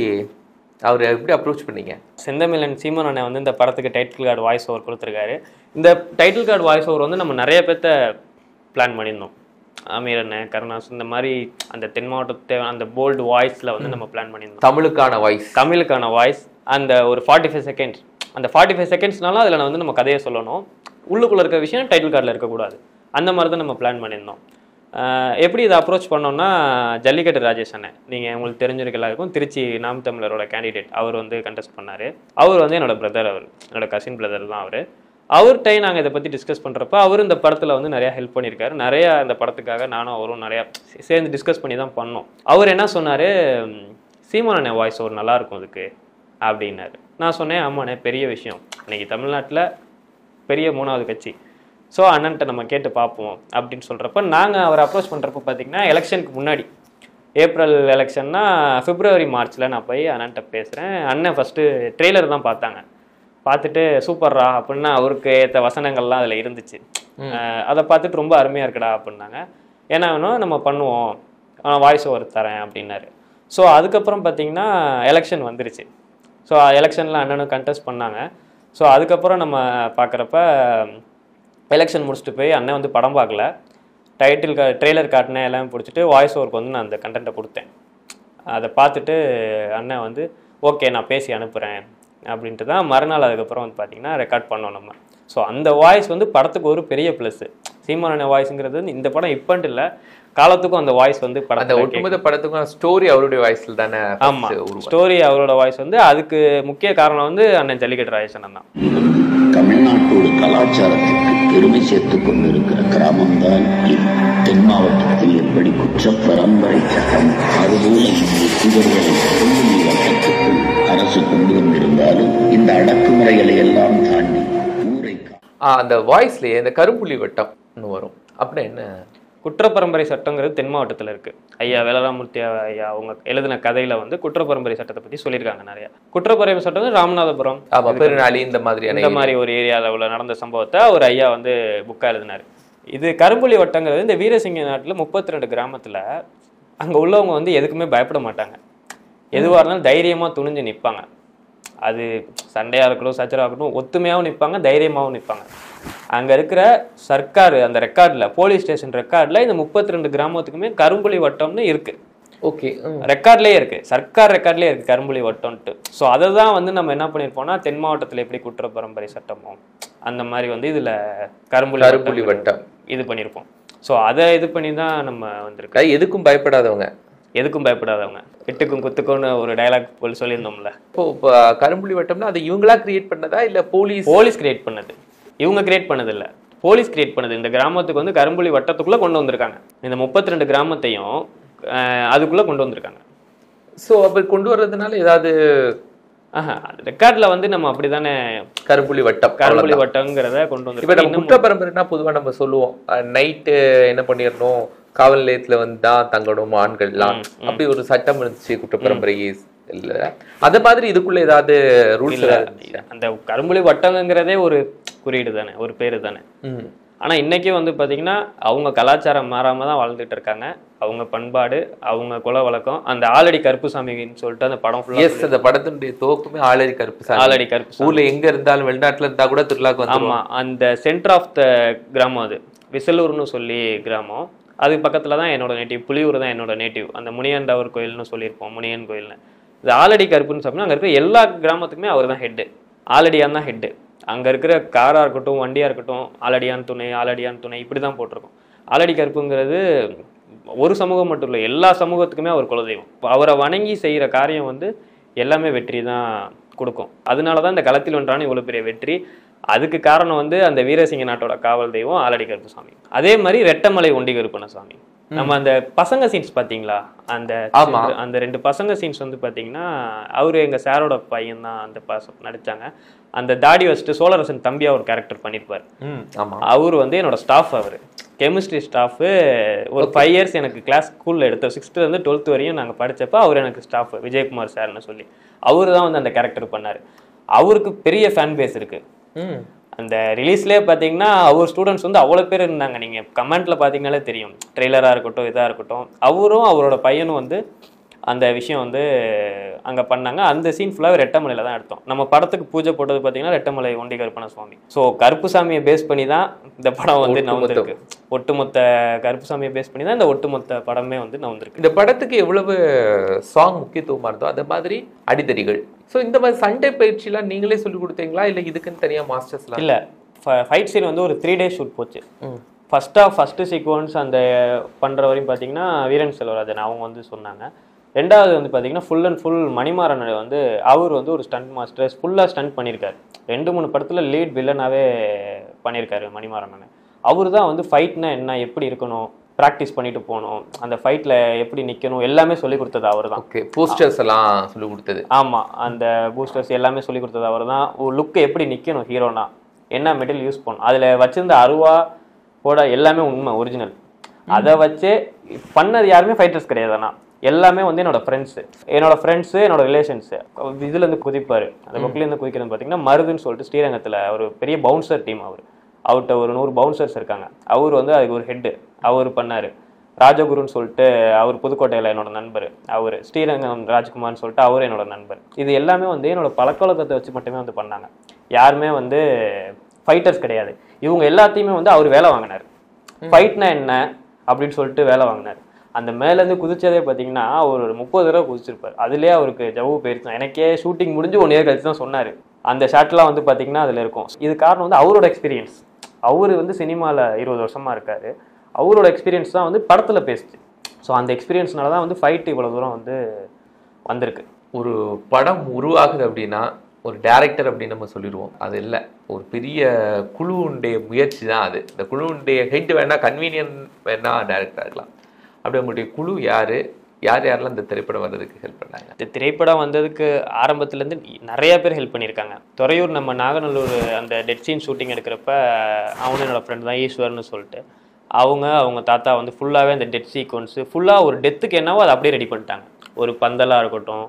அப்ரோச் பண்ணீங்க? செந்தமிழன் சீமான் அண்ணன் வந்து இந்த படத்துக்கு டைட்டில் கார்டு வாய்ஸ் ஓவர் கொடுத்துருக்காரு. இந்த டைட்டில் கார்டு வாய்ஸ் ஓவர் வந்து நம்ம நிறைய பேர்த்த பிளான் பண்ணியிருந்தோம். அமீர் அண்ணன், கருணாஸ், இந்த மாதிரி அந்த தென் மாவட்டத்தை அந்த போல்டு வாய்ஸில் வந்து நம்ம பிளான் பண்ணியிருந்தோம். தமிழுக்கான வாய்ஸ் அந்த ஒரு 45 செகண்ட்ஸ். அந்த 45 செகண்ட்ஸ்னாலும் அதில் வந்து நம்ம கதையை சொல்லணும். உள்ளுக்குள்ளே இருக்கிற விஷயம் டைட்டில் கார்டில் இருக்கக்கூடாது. அந்த மாதிரி தான் நம்ம பிளான் பண்ணியிருந்தோம். எப்படி இதை அப்ரோச் பண்ணோம்னா, ஜல்லிக்கட்டு ராஜேஷ் அண்ணன், நீங்கள் உங்களுக்கு தெரிஞ்சிருக்கலாம் இருக்கும், திருச்சி நாம் தமிழரோட கேண்டிடேட், அவர் வந்து கண்டெஸ்ட் பண்ணார். அவர் வந்து என்னோட பிரதர், என்னோட கசின் பிரதர் தான் அவர். அவர்கிட்ட நாங்கள் இதை பற்றி டிஸ்கஸ் பண்ணுறப்ப அவர் இந்த படத்தில் வந்து நிறையா ஹெல்ப் பண்ணியிருக்காரு. நிறையா இந்த படத்துக்காக நானும் அவரும் நிறையா சேர்ந்து டிஸ்கஸ் பண்ணி தான் பண்ணோம். அவர் என்ன சொன்னார், சீமான் அண்ணன் வாய்ஸ் ஓவர் நல்லாயிருக்கும் அதுக்கு அப்படின்னாரு. நான் சொன்னேன், ஆமாண்ணே, பெரிய விஷயம், இன்னைக்கு தமிழ்நாட்டில் பெரிய 3வது கட்சி, ஸோ அண்ணன்ட்ட நம்ம கேட்டு பார்ப்போம் அப்படின்னு சொல்கிறப்ப நாங்கள் அவரை அப்ரோச் பண்ணுறப்ப பார்த்தீங்கன்னா எலெக்ஷனுக்கு முன்னாடி, ஏப்ரல் எலெக்ஷன்னா பிப்ரவரி மார்ச்சில் நான் போய் அண்ணன்ட்ட பேசுகிறேன். அண்ணன் ஃபஸ்ட்டு ட்ரெய்லர் தான் பார்த்தாங்க. பார்த்துட்டு சூப்பர்ரா அப்படின்னா அவருக்கு ஏற்ற வசனங்கள்லாம் அதில் இருந்துச்சு. அதை பார்த்துட்டு ரொம்ப அருமையாக இருக்குடா அப்படின்னாங்க. ஏன்னா வேணும் நம்ம பண்ணுவோம், வாய்ஸ் ஓவர் தரேன் அப்படின்னாரு. ஸோ அதுக்கப்புறம் பார்த்தீங்கன்னா எலெக்ஷன் வந்துருச்சு. ஸோ எலெக்ஷனில் அண்ணனும் கண்டெஸ்ட் பண்ணாங்க. ஸோ அதுக்கப்புறம் நம்ம பார்க்குறப்ப எலெக்ஷன் முடிச்சுட்டு போய் அண்ணன் வந்து படம் பார்க்கல, ட்ரெய்லர் காட்டினேன், எல்லாம் பிடிச்சிட்டு வாய்ஸ் ஓவருக்கு வந்து நான் அந்த கண்டென்ட்டை கொடுத்தேன். அதை பார்த்துட்டு அண்ணன் வந்து ஓகே நான் பேசி அனுப்புகிறேன் அப்படின்ட்டு தான் மறுநாள் அதுக்கப்புறம் வந்து பார்த்திங்கன்னா ரெக்கார்ட் பண்ணோம் நம்ம. ஸோ அந்த வாய்ஸ் வந்து படத்துக்கு ஒரு பெரிய ப்ளஸ்ஸு. சீமான் வாய்ஸுங்கிறது வந்து இந்த படம் இப்பன்ட்டு இல்லை, காலத்துக்கும் அந்த வாய்ஸ் வந்து படத்தை ஒட்டுமொத்த படத்துக்கும் ஸ்டோரி அவருடைய வாய்ஸில் தானே. ஆமாம், ஸ்டோரி அவரோட வாய்ஸ் வந்து அதுக்கு முக்கிய காரணம் வந்து அண்ணன் ஜல்லிக்கட்டு ராஜேஷ் அண்ணன் தான். தமிழ்நாட்டோட கலாச்சாரத்துக்கு பெருமை சேர்த்துக் கொண்டிருக்கிற கிராமம் தான் தென் மாவட்டத்தில் எப்படி குற்ற பரம்பரை சட்டம் அதுபோல வட்டத்துக்குள் அரசு கொண்டு வந்திருந்தாலும் இந்த அடக்குமுறைகளை எல்லாம் தாண்டி ஊரை அந்த வாய்ஸ்லயே இந்த கரும்புலி வட்டம் வரும். அப்படின்னா என்ன? குற்றப்பரம்பரை சட்டங்கிறது தென் மாவட்டத்தில் இருக்குது. ஐயா வேலராமூர்த்தி ஐயா அவங்க எழுதின கதையில் வந்து குற்றப்பரம்பரை சட்டத்தை பற்றி சொல்லியிருக்காங்க நிறையா. குற்றப்பரம்பரை சட்டம் ராமநாதபுரம், பெருநாளி, இந்த மாதிரி ஒரு ஏரியாவில் நடந்த சம்பவத்தை ஒரு ஐயா வந்து புக்காக எழுதினார். இது கரும்புலி வட்டங்கிறது இந்த வீரசிங்க நாட்டில் 32 கிராமத்தில் அங்கே உள்ளவங்க வந்து எதுக்குமே பயப்பட மாட்டாங்க. எதுவாக இருந்தாலும் தைரியமாக துணிஞ்சு நிற்பாங்க. அது சண்டையாக இருக்கட்டும், சச்சரவாக இருக்கட்டும், ஒத்துமையாகவும் நிற்பாங்க, தைரியமாகவும் நிற்பாங்க. அங்கே இருக்கிற சர்க்கார் அந்த ரெக்கார்டில், போலீஸ் ஸ்டேஷன் ரெக்கார்டில் இந்த 32 கிராமத்துக்குமே கரும்புலி வட்டம்னு இருக்குது. ஓகே, ரெக்கார்ட்லேயே இருக்குது, சர்க்கார் ரெக்கார்ட்லேயே இருக்குது கரும்புலி வட்டம்ட்டு. ஸோ அதை தான் வந்து நம்ம என்ன பண்ணியிருப்போம்னா, தென் மாவட்டத்தில் எப்படி குற்ற பரம்பரை சட்டமோ அந்த மாதிரி வந்து இதில் கரும்புலி வட்டம் இது பண்ணியிருப்போம். ஸோ அதை இது பண்ணி தான் நம்ம வந்திருக்கோம். எதுக்கும் பயப்படாதவங்க, கிட்டுக்கும் குத்துக்கும்னு ஒரு டயலாக் போல் சொல்லியிருந்தோம்ல. இப்போ கரும்புலி வட்டம்னா அது இவங்களா கிரியேட் பண்ணதா இல்லை போலீஸ் கிரியேட் பண்ணது? இவங்க கிரியேட் பண்ணது இல்லை, போலீஸ் கிரியேட் பண்ணது. இந்த கிராமத்துக்கு வந்து கரும்புலி வட்டத்துக்குள்ளே கொண்டு வந்திருக்காங்க. இந்த 32 கிராமத்தையும் அதுக்குள்ளே கொண்டு வந்திருக்காங்க. ஸோ அப்படி கொண்டு வர்றதுனால ஏதாவது ரெக்கார்டில் வந்து நம்ம அப்படி தானே கரும்புலி வட்டங்கிறத கொண்டு வந்து. இப்போ நம்ம குற்ற பரம்பரைனா பொதுவாக நம்ம சொல்லுவோம், நைட்டு என்ன பண்ணிடணும், காவல் நிலையத்தில் வந்து தான் தங்கணும் ஆண்கள்லாம், அப்படி ஒரு சட்டம் இருந்துச்சு குற்ற பரம்பரை இல்லை. அது மாதிரி இதுக்குள்ள ஏதாவது ரூல்ஸ்? அந்த கரும்புலி வட்டங்கிறதே ஒரு குறியீடு தானே, ஒரு பேரு தானே. ஆனால் இன்றைக்கி வந்து பார்த்திங்கன்னா அவங்க கலாச்சாரம் மாறாமல் தான் வாழ்ந்துட்டு இருக்காங்க. அவங்க பண்பாடு, அவங்க குல வழக்கம், அந்த ஆலடி கருப்புசாமின்னு சொல்லிட்டு அந்த படம் ஃபுல்லாக, அந்த படத்தினுடைய துவக்கமே ஆலடி கருப்பு. ஊரில் எங்கே இருந்தாலும் வெளிநாட்டில் இருந்தால் கூட திருவிழாக்கு வந்து. ஆமாம், அந்த சென்டர் ஆஃப் த கிராமம் அது விசலூர்னு சொல்லி கிராமம். அதுக்கு பக்கத்தில் தான் என்னோட நேட்டிவ், புலியூர் தான் என்னோட நேட்டிவ். அந்த முனியண்டவர் கோயில்னு சொல்லியிருப்போம், முனியன் கோயில்னு. இது ஆலடி கருப்புன்னு சொன்னால் அங்கே இருக்கிற எல்லா கிராமத்துக்குமே அவர் தான் ஹெட்டு, ஆலடியான் தான் ஹெட்டு. அங்கே இருக்கிற காராக இருக்கட்டும், வண்டியாக இருக்கட்டும், ஆலடியான் துணை இப்படி தான் போட்டிருக்கோம். ஆலடி கருப்புங்கிறது ஒரு சமூகம் மட்டும் இல்லை, எல்லா சமூகத்துக்குமே அவர் குலதெய்வம். அவரை வணங்கி செய்கிற காரியம் வந்து எல்லாமே வெற்றி தான் கொடுக்கும். அதனால தான் இந்த களத்தில் வென்றான இவ்வளோ பெரிய வெற்றி. அதுக்கு காரணம் வந்து அந்த வீரசிங்க நாட்டோட காவல் தெய்வம் ஆலடி கருப்புசாமி. அதே மாதிரி ரெட்டமலை ஒண்டி கருப்பண்ணசாமி. நம்ம அந்த பசங்க சீன்ஸ் பார்த்தீங்களா, அந்த 2 பசங்க சீன்ஸ் வந்து பார்த்தீங்கன்னா அவரு எங்க சாரோட பையன் தான் அந்த நடிச்சாங்க. அந்த தாடி வச்சுட்டு சோழரசன் தம்பியா ஒரு கேரக்டர் பண்ணியிருப்பார். அவரு வந்து என்னோட ஸ்டாஃப், அவரு கெமிஸ்ட்ரி ஸ்டாஃபு. ஒரு 5 இயர்ஸ் எனக்கு கிளாஸ் ஸ்கூல்ல எடுத்த 6th to 12th வரையும் நாங்கள் படித்தப்போ அவர் எனக்கு ஸ்டாஃப், விஜயகுமார் சார்னு சொல்லி. அவரு தான் வந்து அந்த கேரக்டர் பண்ணாரு. அவருக்கு பெரிய ஃபேன் பேஸ் இருக்கு. அந்த ரிலீஸ்லேயே பார்த்தீங்கன்னா அவர் ஸ்டூடெண்ட்ஸ் வந்து அவ்வளோ பேர் இருந்தாங்க. நீங்கள் கமெண்ட்டில் பார்த்தீங்கன்னாலே தெரியும், ட்ரெய்லராக இருக்கட்டும் இதாக இருக்கட்டும். அவரும் அவரோட பையனும் வந்து அந்த விஷயம் வந்து அங்கே பண்ணாங்க. அந்த சீன் ஃபுல்லாக ரெட்டமலையில் தான் எடுத்தோம். நம்ம படத்துக்கு பூஜை போட்டது பார்த்தீங்கன்னா ரெட்டமலை ஒண்டி கருப்பண்ணசாமி. ஸோ கருப்புசாமியை பேஸ் பண்ணி தான் இந்த படம் வந்து நவந்திருக்கு. ஒட்டுமொத்த கருப்புசாமியை பேஸ் பண்ணி தான் இந்த ஒட்டுமொத்த படமே வந்து நவந்திருக்கு. இந்த படத்துக்கு எவ்வளவு சாங் முக்கியத்துவமாக இருந்தோ அந்த மாதிரி அடித்தடிகள். ஸோ இந்த மாதிரி சண்டை பயிற்சியெலாம் நீங்களே சொல்லிக் கொடுத்தீங்களா, இல்லை இதுக்குன்னு தனியாக மாஸ்டர்ஸ்லாம்? இல்லை, ஃபைட் சீன் வந்து ஒரு 3 days ஷூட் போச்சு. ஃபஸ்ட்டு சீக்வன்ஸ் அந்த பண்ணுற வரையும் பார்த்தீங்கன்னா வீரன் செல்வராஜன் அவங்க வந்து சொன்னாங்க. 2வது வந்து பார்த்தீங்கன்னா ஃபுல் அண்ட் ஃபுல் மணிமாறன் வந்து அவர் வந்து ஒரு ஸ்டண்ட் மாஸ்டர், ஃபுல்லாக ஸ்டண்ட் பண்ணியிருக்காரு. 2-3 படத்தில் லீட் வில்லனாகவே பண்ணியிருக்காரு மணிமாறன். அவர் தான் வந்து ஃபைட்னா என்ன, எப்படி இருக்கணும், ப்ராக்டிஸ் பண்ணிட்டு போகணும், அந்த ஃபைட்டில் எப்படி நிற்கணும் எல்லாமே சொல்லிக் கொடுத்தது அவர் தான். ஓகே, பூஸ்டர்ஸ் எல்லாம் சொல்லிக் கொடுத்தது. ஆமாம், அந்த பூஸ்டர்ஸ் எல்லாமே சொல்லிக் கொடுத்தது அவர் தான். ஒரு லுக்கு எப்படி நிற்கணும் ஹீரோனா, என்ன மெட்டீரியல் யூஸ் பண்ணணும், அதில் வச்சிருந்த அருவா போட எல்லாமே உண்மை ஒரிஜினல். அதை வச்சே பண்ணது யாருமே ஃபைட்டர்ஸ் கிடையாது. ஆனால் எல்லாமே வந்து என்னோட ஃப்ரெண்ட்ஸு, என்னோட ரிலேஷன்ஸு. இதுலேருந்து குதிப்பார், அந்த புக்லேருந்து குதிக்கிறது பார்த்தீங்கன்னா மருதுன்னு சொல்லிட்டு ஸ்ரீரங்கத்தில் ஒரு பெரிய பவுன்சர் டீம். அவர்கிட்ட ஒரு 100 பவுன்சர்ஸ் இருக்காங்க. அவர் வந்து அதுக்கு ஒரு ஹெட்டு அவர் பண்ணார். ராஜகுருன்னு சொல்லிட்டு அவர் புதுக்கோட்டையில் என்னோட நண்பர். அவர் ஸ்ரீரங்கம் ராஜ்குமார்னு சொல்லிட்டு அவர் என்னோட நண்பர். இது எல்லாமே வந்து என்னோட பழக்கவழக்கத்தை வச்சு மட்டுமே வந்து பண்ணாங்க. யாருமே வந்து ஃபைட்டர்ஸ் கிடையாது. இவங்க எல்லாத்தையுமே வந்து அவர் வேலை வாங்கினார். ஃபைட்னா என்ன அப்படின்னு சொல்லிட்டு வேலை வாங்கினார். அந்த மேலேருந்து குதிச்சதே பார்த்தீங்கன்னா ஒரு 30 தடவை குதிச்சிருப்பார். அதுலேயே அவருக்கு ஜவ்வு போயிருச்சு. எனக்கே ஷூட்டிங் முடிஞ்சு 1 year கழிச்சு தான் சொன்னார். அந்த ஷாட்லாம் வந்து பார்த்தீங்கன்னா அதில் இருக்கும். இது காரணம் வந்து அவரோட எக்ஸ்பீரியன்ஸ். அவர் வந்து சினிமாவில் 20 வருஷமாக இருக்கார். அவரோட எக்ஸ்பீரியன்ஸ் தான் வந்து படத்தில் பேசுச்சு. ஸோ அந்த எக்ஸ்பீரியன்ஸ்னால தான் வந்து ஃபைட் இவ்வளோ தூரம் வந்து வந்திருக்கு. ஒரு படம் உருவாகுது அப்படின்னா ஒரு டைரக்டர் அப்படின்னு நம்ம சொல்லிடுவோம். அது இல்லை, ஒரு பெரிய குழுவுடைய முயற்சி தான் அது. இந்த குழுவுடைய ஹெட் வேணா, கன்வீனியன்ட் வேணா டைரக்டராக இருக்கலாம். அப்படி உங்களுடைய குழு யாரெல்லாம் இந்த திரைப்படம் வர்றதுக்கு ஹெல்ப் பண்ணாங்க? இந்த திரைப்படம் வந்ததுக்கு ஆரம்பத்துலேருந்து நிறைய பேர் ஹெல்ப் பண்ணியிருக்காங்க. துறையூர் நம்ம நாகநல்லூர் அந்த டெட் சீன் ஷூட்டிங் எடுக்கிறப்ப அவனு என்னோட ஃப்ரெண்ட் தான் ஈஸ்வர்னு சொல்லிட்டு அவங்க தாத்தா வந்து ஃபுல்லாகவே அந்த டெட் சீக்வன்ஸு ஃபுல்லாக ஒரு டெத்துக்கு என்னவோ அதை அப்படியே ரெடி பண்ணிட்டாங்க. ஒரு பந்தலாக இருக்கட்டும்,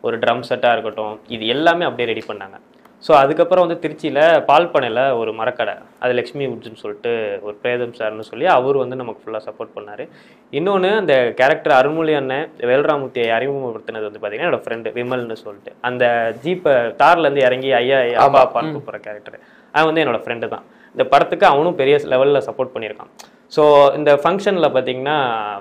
ஒரு ட்ரம் செட்டாக இருக்கட்டும், இது எல்லாமே அப்படியே ரெடி பண்ணாங்க. ஸோ அதுக்கப்புறம் வந்து திருச்சியில் பால்பனையில் ஒரு மரக்கடை, அது லக்ஷ்மி உட்ஜுன்னு சொல்லிட்டு ஒரு பிரேதம் சார்னு சொல்லி அவர் வந்து நமக்கு ஃபுல்லாக சப்போர்ட் பண்ணார். இன்னொன்று அந்த கேரக்டர் அருள்மொழி அண்ணன் வேல்ராமூர்த்தியை அறிமுகப்படுத்தினது வந்து பார்த்தீங்கன்னா என்னோட ஃப்ரெண்டு விமல்னு சொல்லிட்டு, அந்த ஜீப்பை தார்லேருந்து இறங்கி ஐயா அப்பா அப்பான்னு கூப்பிட்ற கேரக்டர் அவன் வந்து என்னோட ஃப்ரெண்டு தான். இந்த படத்துக்கு அவனும் பெரிய லெவலில் சப்போர்ட் பண்ணியிருக்கான். ஸோ இந்த ஃபங்க்ஷனில் பார்த்தீங்கன்னா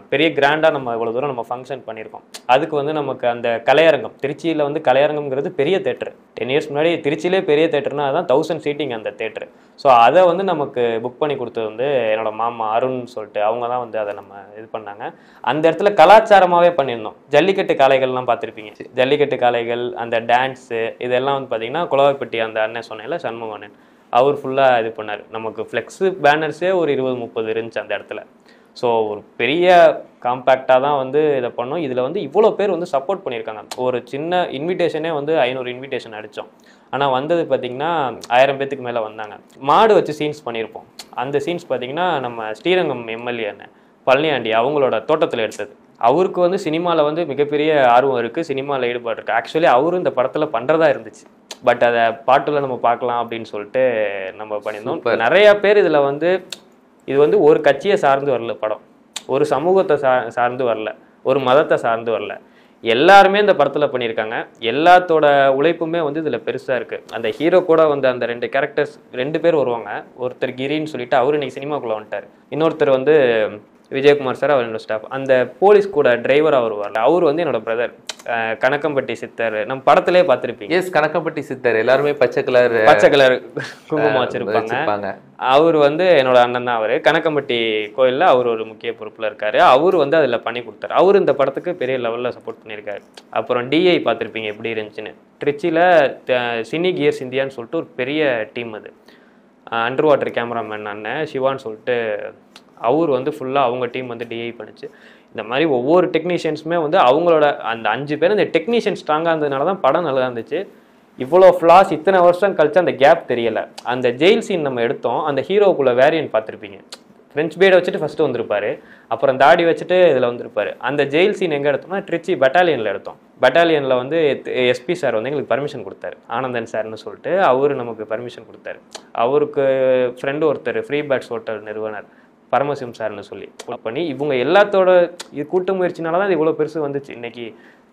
பெரிய கிராண்டாக நம்ம இவ்வளோ தூரம் நம்ம ஃபங்க்ஷன் பண்ணியிருக்கோம். அதுக்கு வந்து நமக்கு அந்த கலையரங்கம், திருச்சியில் வந்து கலையரங்கம்ங்கிறது பெரிய தேட்டரு. 10 years முன்னாடி திருச்சியிலே பெரிய தேட்டர்னா அதுதான் 1000 seating அந்த தேட்டரு. ஸோ அதை வந்து நமக்கு புக் பண்ணி கொடுத்தது வந்து என்னோட மாமா அருண் சொல்லிட்டு அவங்க தான் வந்து அதை நம்ம இது பண்ணாங்க. அந்த இடத்துல கலாச்சாரமாகவே பண்ணியிருந்தோம். ஜல்லிக்கட்டு காளைகள்லாம் பார்த்துருப்பீங்க. ஜல்லிக்கட்டு காளைகள், அந்த டான்ஸு, இதெல்லாம் வந்து பார்த்தீங்கன்னா குளவாய்ப்பட்டி அந்த அண்ணன் சொன்னேன்ல சண்முகண்ணன், அவர் ஃபுல்லாக இது பண்ணார். நமக்கு ஃப்ளெக்ஸு பேனர்ஸே ஒரு 20-30 இருந்துச்சு அந்த இடத்துல. ஸோ ஒரு பெரிய காம்பேக்டாக தான் வந்து இதை பண்ணோம். இதில் வந்து இவ்வளோ பேர் வந்து சப்போர்ட் பண்ணியிருக்காங்க. ஒரு சின்ன இன்விடேஷனே வந்து 500 இன்விடேஷன் அடித்தோம். ஆனால் வந்தது பார்த்திங்கன்னா 1000 பேத்துக்கு மேலே வந்தாங்க. மாடு வச்சு சீன்ஸ் பண்ணியிருப்போம். அந்த சீன்ஸ் பார்த்திங்கன்னா நம்ம ஸ்ரீரங்கம் எம்எல்ஏ பழனியாண்டி அவங்களோட தோட்டத்தில் எடுத்தது. அவருக்கு வந்து சினிமாவில் வந்து மிகப்பெரிய ஆர்வம் இருக்குது, சினிமாவில் ஈடுபாடு இருக்குது. ஆக்சுவலி அவரும் இந்த படத்தில் பண்ணுறதா இருந்துச்சு, பட் அதை பாட்டில் நம்ம பார்க்கலாம் அப்படின்னு சொல்லிட்டு நம்ம பண்ணியிருந்தோம். நிறைய பேர் இதில் வந்து இது வந்து ஒரு கட்சியை சார்ந்து வரல படம், ஒரு சமூகத்தை சார்ந்து வரல, ஒரு மதத்தை சார்ந்து வரல, எல்லாருமே இந்த படத்தில் பண்ணியிருக்காங்க. எல்லாத்தோட உழைப்புமே வந்து இதில் பெருசாக இருக்குது. அந்த ஹீரோ கூட வந்து அந்த 2 கேரக்டர்ஸ் 2 பேர் வருவாங்க. ஒருத்தர் கிரின்னு சொல்லிட்டு அவர் இன்னைக்கு சினிமாக்குள்ளே வந்துட்டார். இன்னொருத்தர் வந்து விஜயகுமார் சார் அவர் என்னோட ஸ்டாஃப். அந்த போலீஸ் கூட டிரைவராக வருவார், அவர் வந்து என்னோட பிரதர், கணக்கம்பட்டி சித்தர். நம்ம படத்திலே பார்த்துருப்பீங்க. எஸ், கணக்கம்பட்டி சித்தர். எல்லாருமே பச்சை கலர் குங்குமம் வச்சிருப்பாங்க. அவர் வந்து என்னோட அண்ணன் தான். அவர் கணக்கம்பட்டி கோயிலில் அவர் ஒரு முக்கிய பொறுப்பில் இருக்காரு. அவர் வந்து அதில் பண்ணி கொடுத்தாரு. அவர் இந்த படத்துக்கு பெரிய லெவலில் சப்போர்ட் பண்ணியிருக்காரு. அப்புறம் டிஐ பார்த்துருப்பீங்க எப்படி இருந்துச்சுன்னு. திருச்சியில் சினி கியர்ஸ் இந்தியான்னு சொல்லிட்டு ஒரு பெரிய டீம், அது அண்டர் வாட்டர் கேமராமேன் அண்ணன் சிவான்னு சொல்லிட்டு அவர் வந்து ஃபுல்லாக அவங்க டீம் வந்து டிஐ பண்ணிச்சு. இந்த மாதிரி ஒவ்வொரு டெக்னீஷியன்ஸுமே வந்து அவங்களோட அந்த 5 பேர் இந்த டெக்னீஷியன் ஸ்ட்ராங்காக இருந்ததுனால தான் படம் நல்லா இருந்துச்சு. இவ்வளோ ஃப்ளாஸ் இத்தனை வருஷம் கழிச்சு அந்த கேப் தெரியலை. அந்த ஜெயில் சீன் நம்ம எடுத்தோம், அந்த ஹீரோக்குள்ள வேரியன்ட் பார்த்துருப்பீங்க. ஃப்ரெஞ்ச் பீடை வச்சுட்டு ஃபஸ்ட்டு வந்திருப்பாரு, அப்புறம் தாடி வச்சுட்டு இதில் வந்திருப்பாரு. அந்த ஜெயில் சீன் எங்கே எடுத்தோம்னா திருச்சி பட்டாலியனில் எடுத்தோம். பட்டாலியனில் வந்து எஸ்பி சார் வந்து எங்களுக்கு பர்மிஷன் கொடுத்தாரு, ஆனந்தன் சார்னு சொல்லிட்டு. அவர் நமக்கு பர்மிஷன் கொடுத்தாரு. அவருக்கு ஃப்ரெண்டு ஒருத்தர் ஃப்ரீ பேட்ஸ் ஹோட்டல் நிறுவனர் பரமசிவம் சார்னு சொல்லி பண்ணி இவங்க எல்லாத்தோட இது கூட்டு முயற்சினால தான் இது இவ்வளோ பெருசு வந்துச்சு. இன்னைக்கு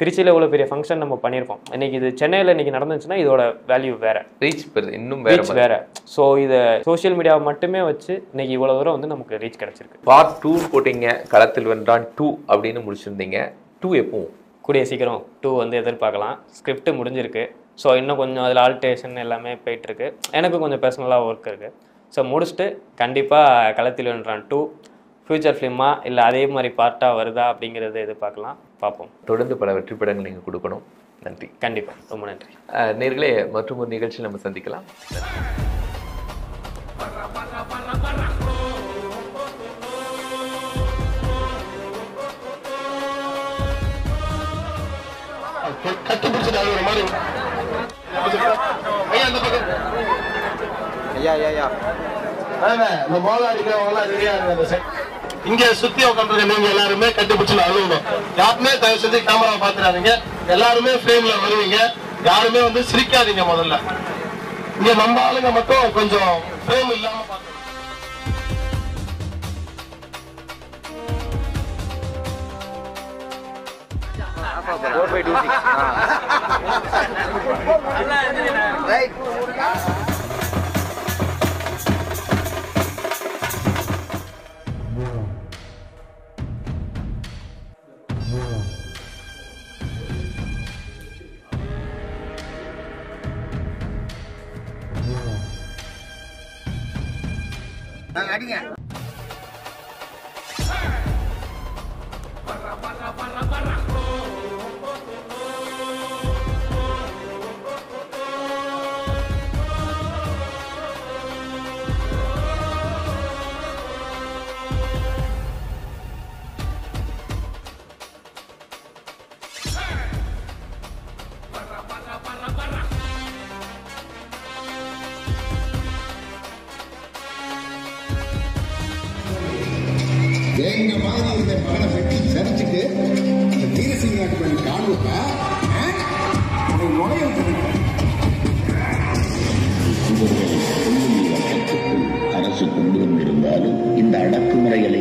திருச்சியில் இவ்வளோ பெரிய ஃபங்க்ஷன் நம்ம பண்ணியிருக்கோம். இன்னைக்கு இது சென்னையில் இன்னைக்கு நடந்துச்சுன்னா இதோட வேல்யூ வேற, ரீச் இன்னும் வேற. ஸோ இதை சோஷியல் மீடியாவை மட்டுமே வச்சு இன்னைக்கு இவ்வளோ தூரம் வந்து நமக்கு ரீச் கிடைச்சிருக்கு. பார்ட் 2 போட்டிங்க, களத்தில் வென்றான் 2 அப்படின்னு முடிச்சிருந்தீங்க. 2 எப்பவும் கூடிய சீக்கிரம் 2 வந்து எதிர்பார்க்கலாம். ஸ்கிரிப்ட் முடிஞ்சிருக்கு. ஸோ இன்னும் கொஞ்சம் அதில் ஆல்ட்ரேஷன் எல்லாமே போயிட்டுருக்கு. எனக்கு கொஞ்சம் பர்சனலாக ஒர்க் இருக்குது. ஸோ முடிச்சுட்டு கண்டிப்பாக களத்தில் வென்றான் 2 ஃபியூச்சர் ஃபிலிமா இல்லை அதே மாதிரி பார்ட்டாக வருதா அப்படிங்கிறத எதிர்பார்க்கலாம், பார்ப்போம். தொடர்ந்து பல வெற்றி படங்கள் நீங்கள் கொடுக்கணும். நன்றி. கண்டிப்பாக, ரொம்ப நன்றி. நேர்களே, மற்றும் ஒரு நிகழ்ச்சியில் நம்ம சந்திக்கலாம். இங்க சுத்தி உட்காந்துருக்க நீங்க எல்லாருமே கண்டுபிடிச்சு அழுவணும். யாருமே தயவு செஞ்சு கேமரா பாத்துறாதீங்க. எல்லாருமே ஃப்ரேம்ல வருவீங்க. யாருமே வந்து சிரிக்காதீங்க. முதல்ல இங்க நம்ம ஆளுங்க மட்டும் கொஞ்சம் ஃப்ரேம் இல்லாம பாத்து. அடிங்க. எங்க மாதிரி இந்த படம் வெட்டி சரிச்சுட்டு இந்த வீரசிங்க நாட்டு காணுவ நுழைய அரசு கொண்டு வந்திருந்தாலும் இந்த அடக்குமுறைகளை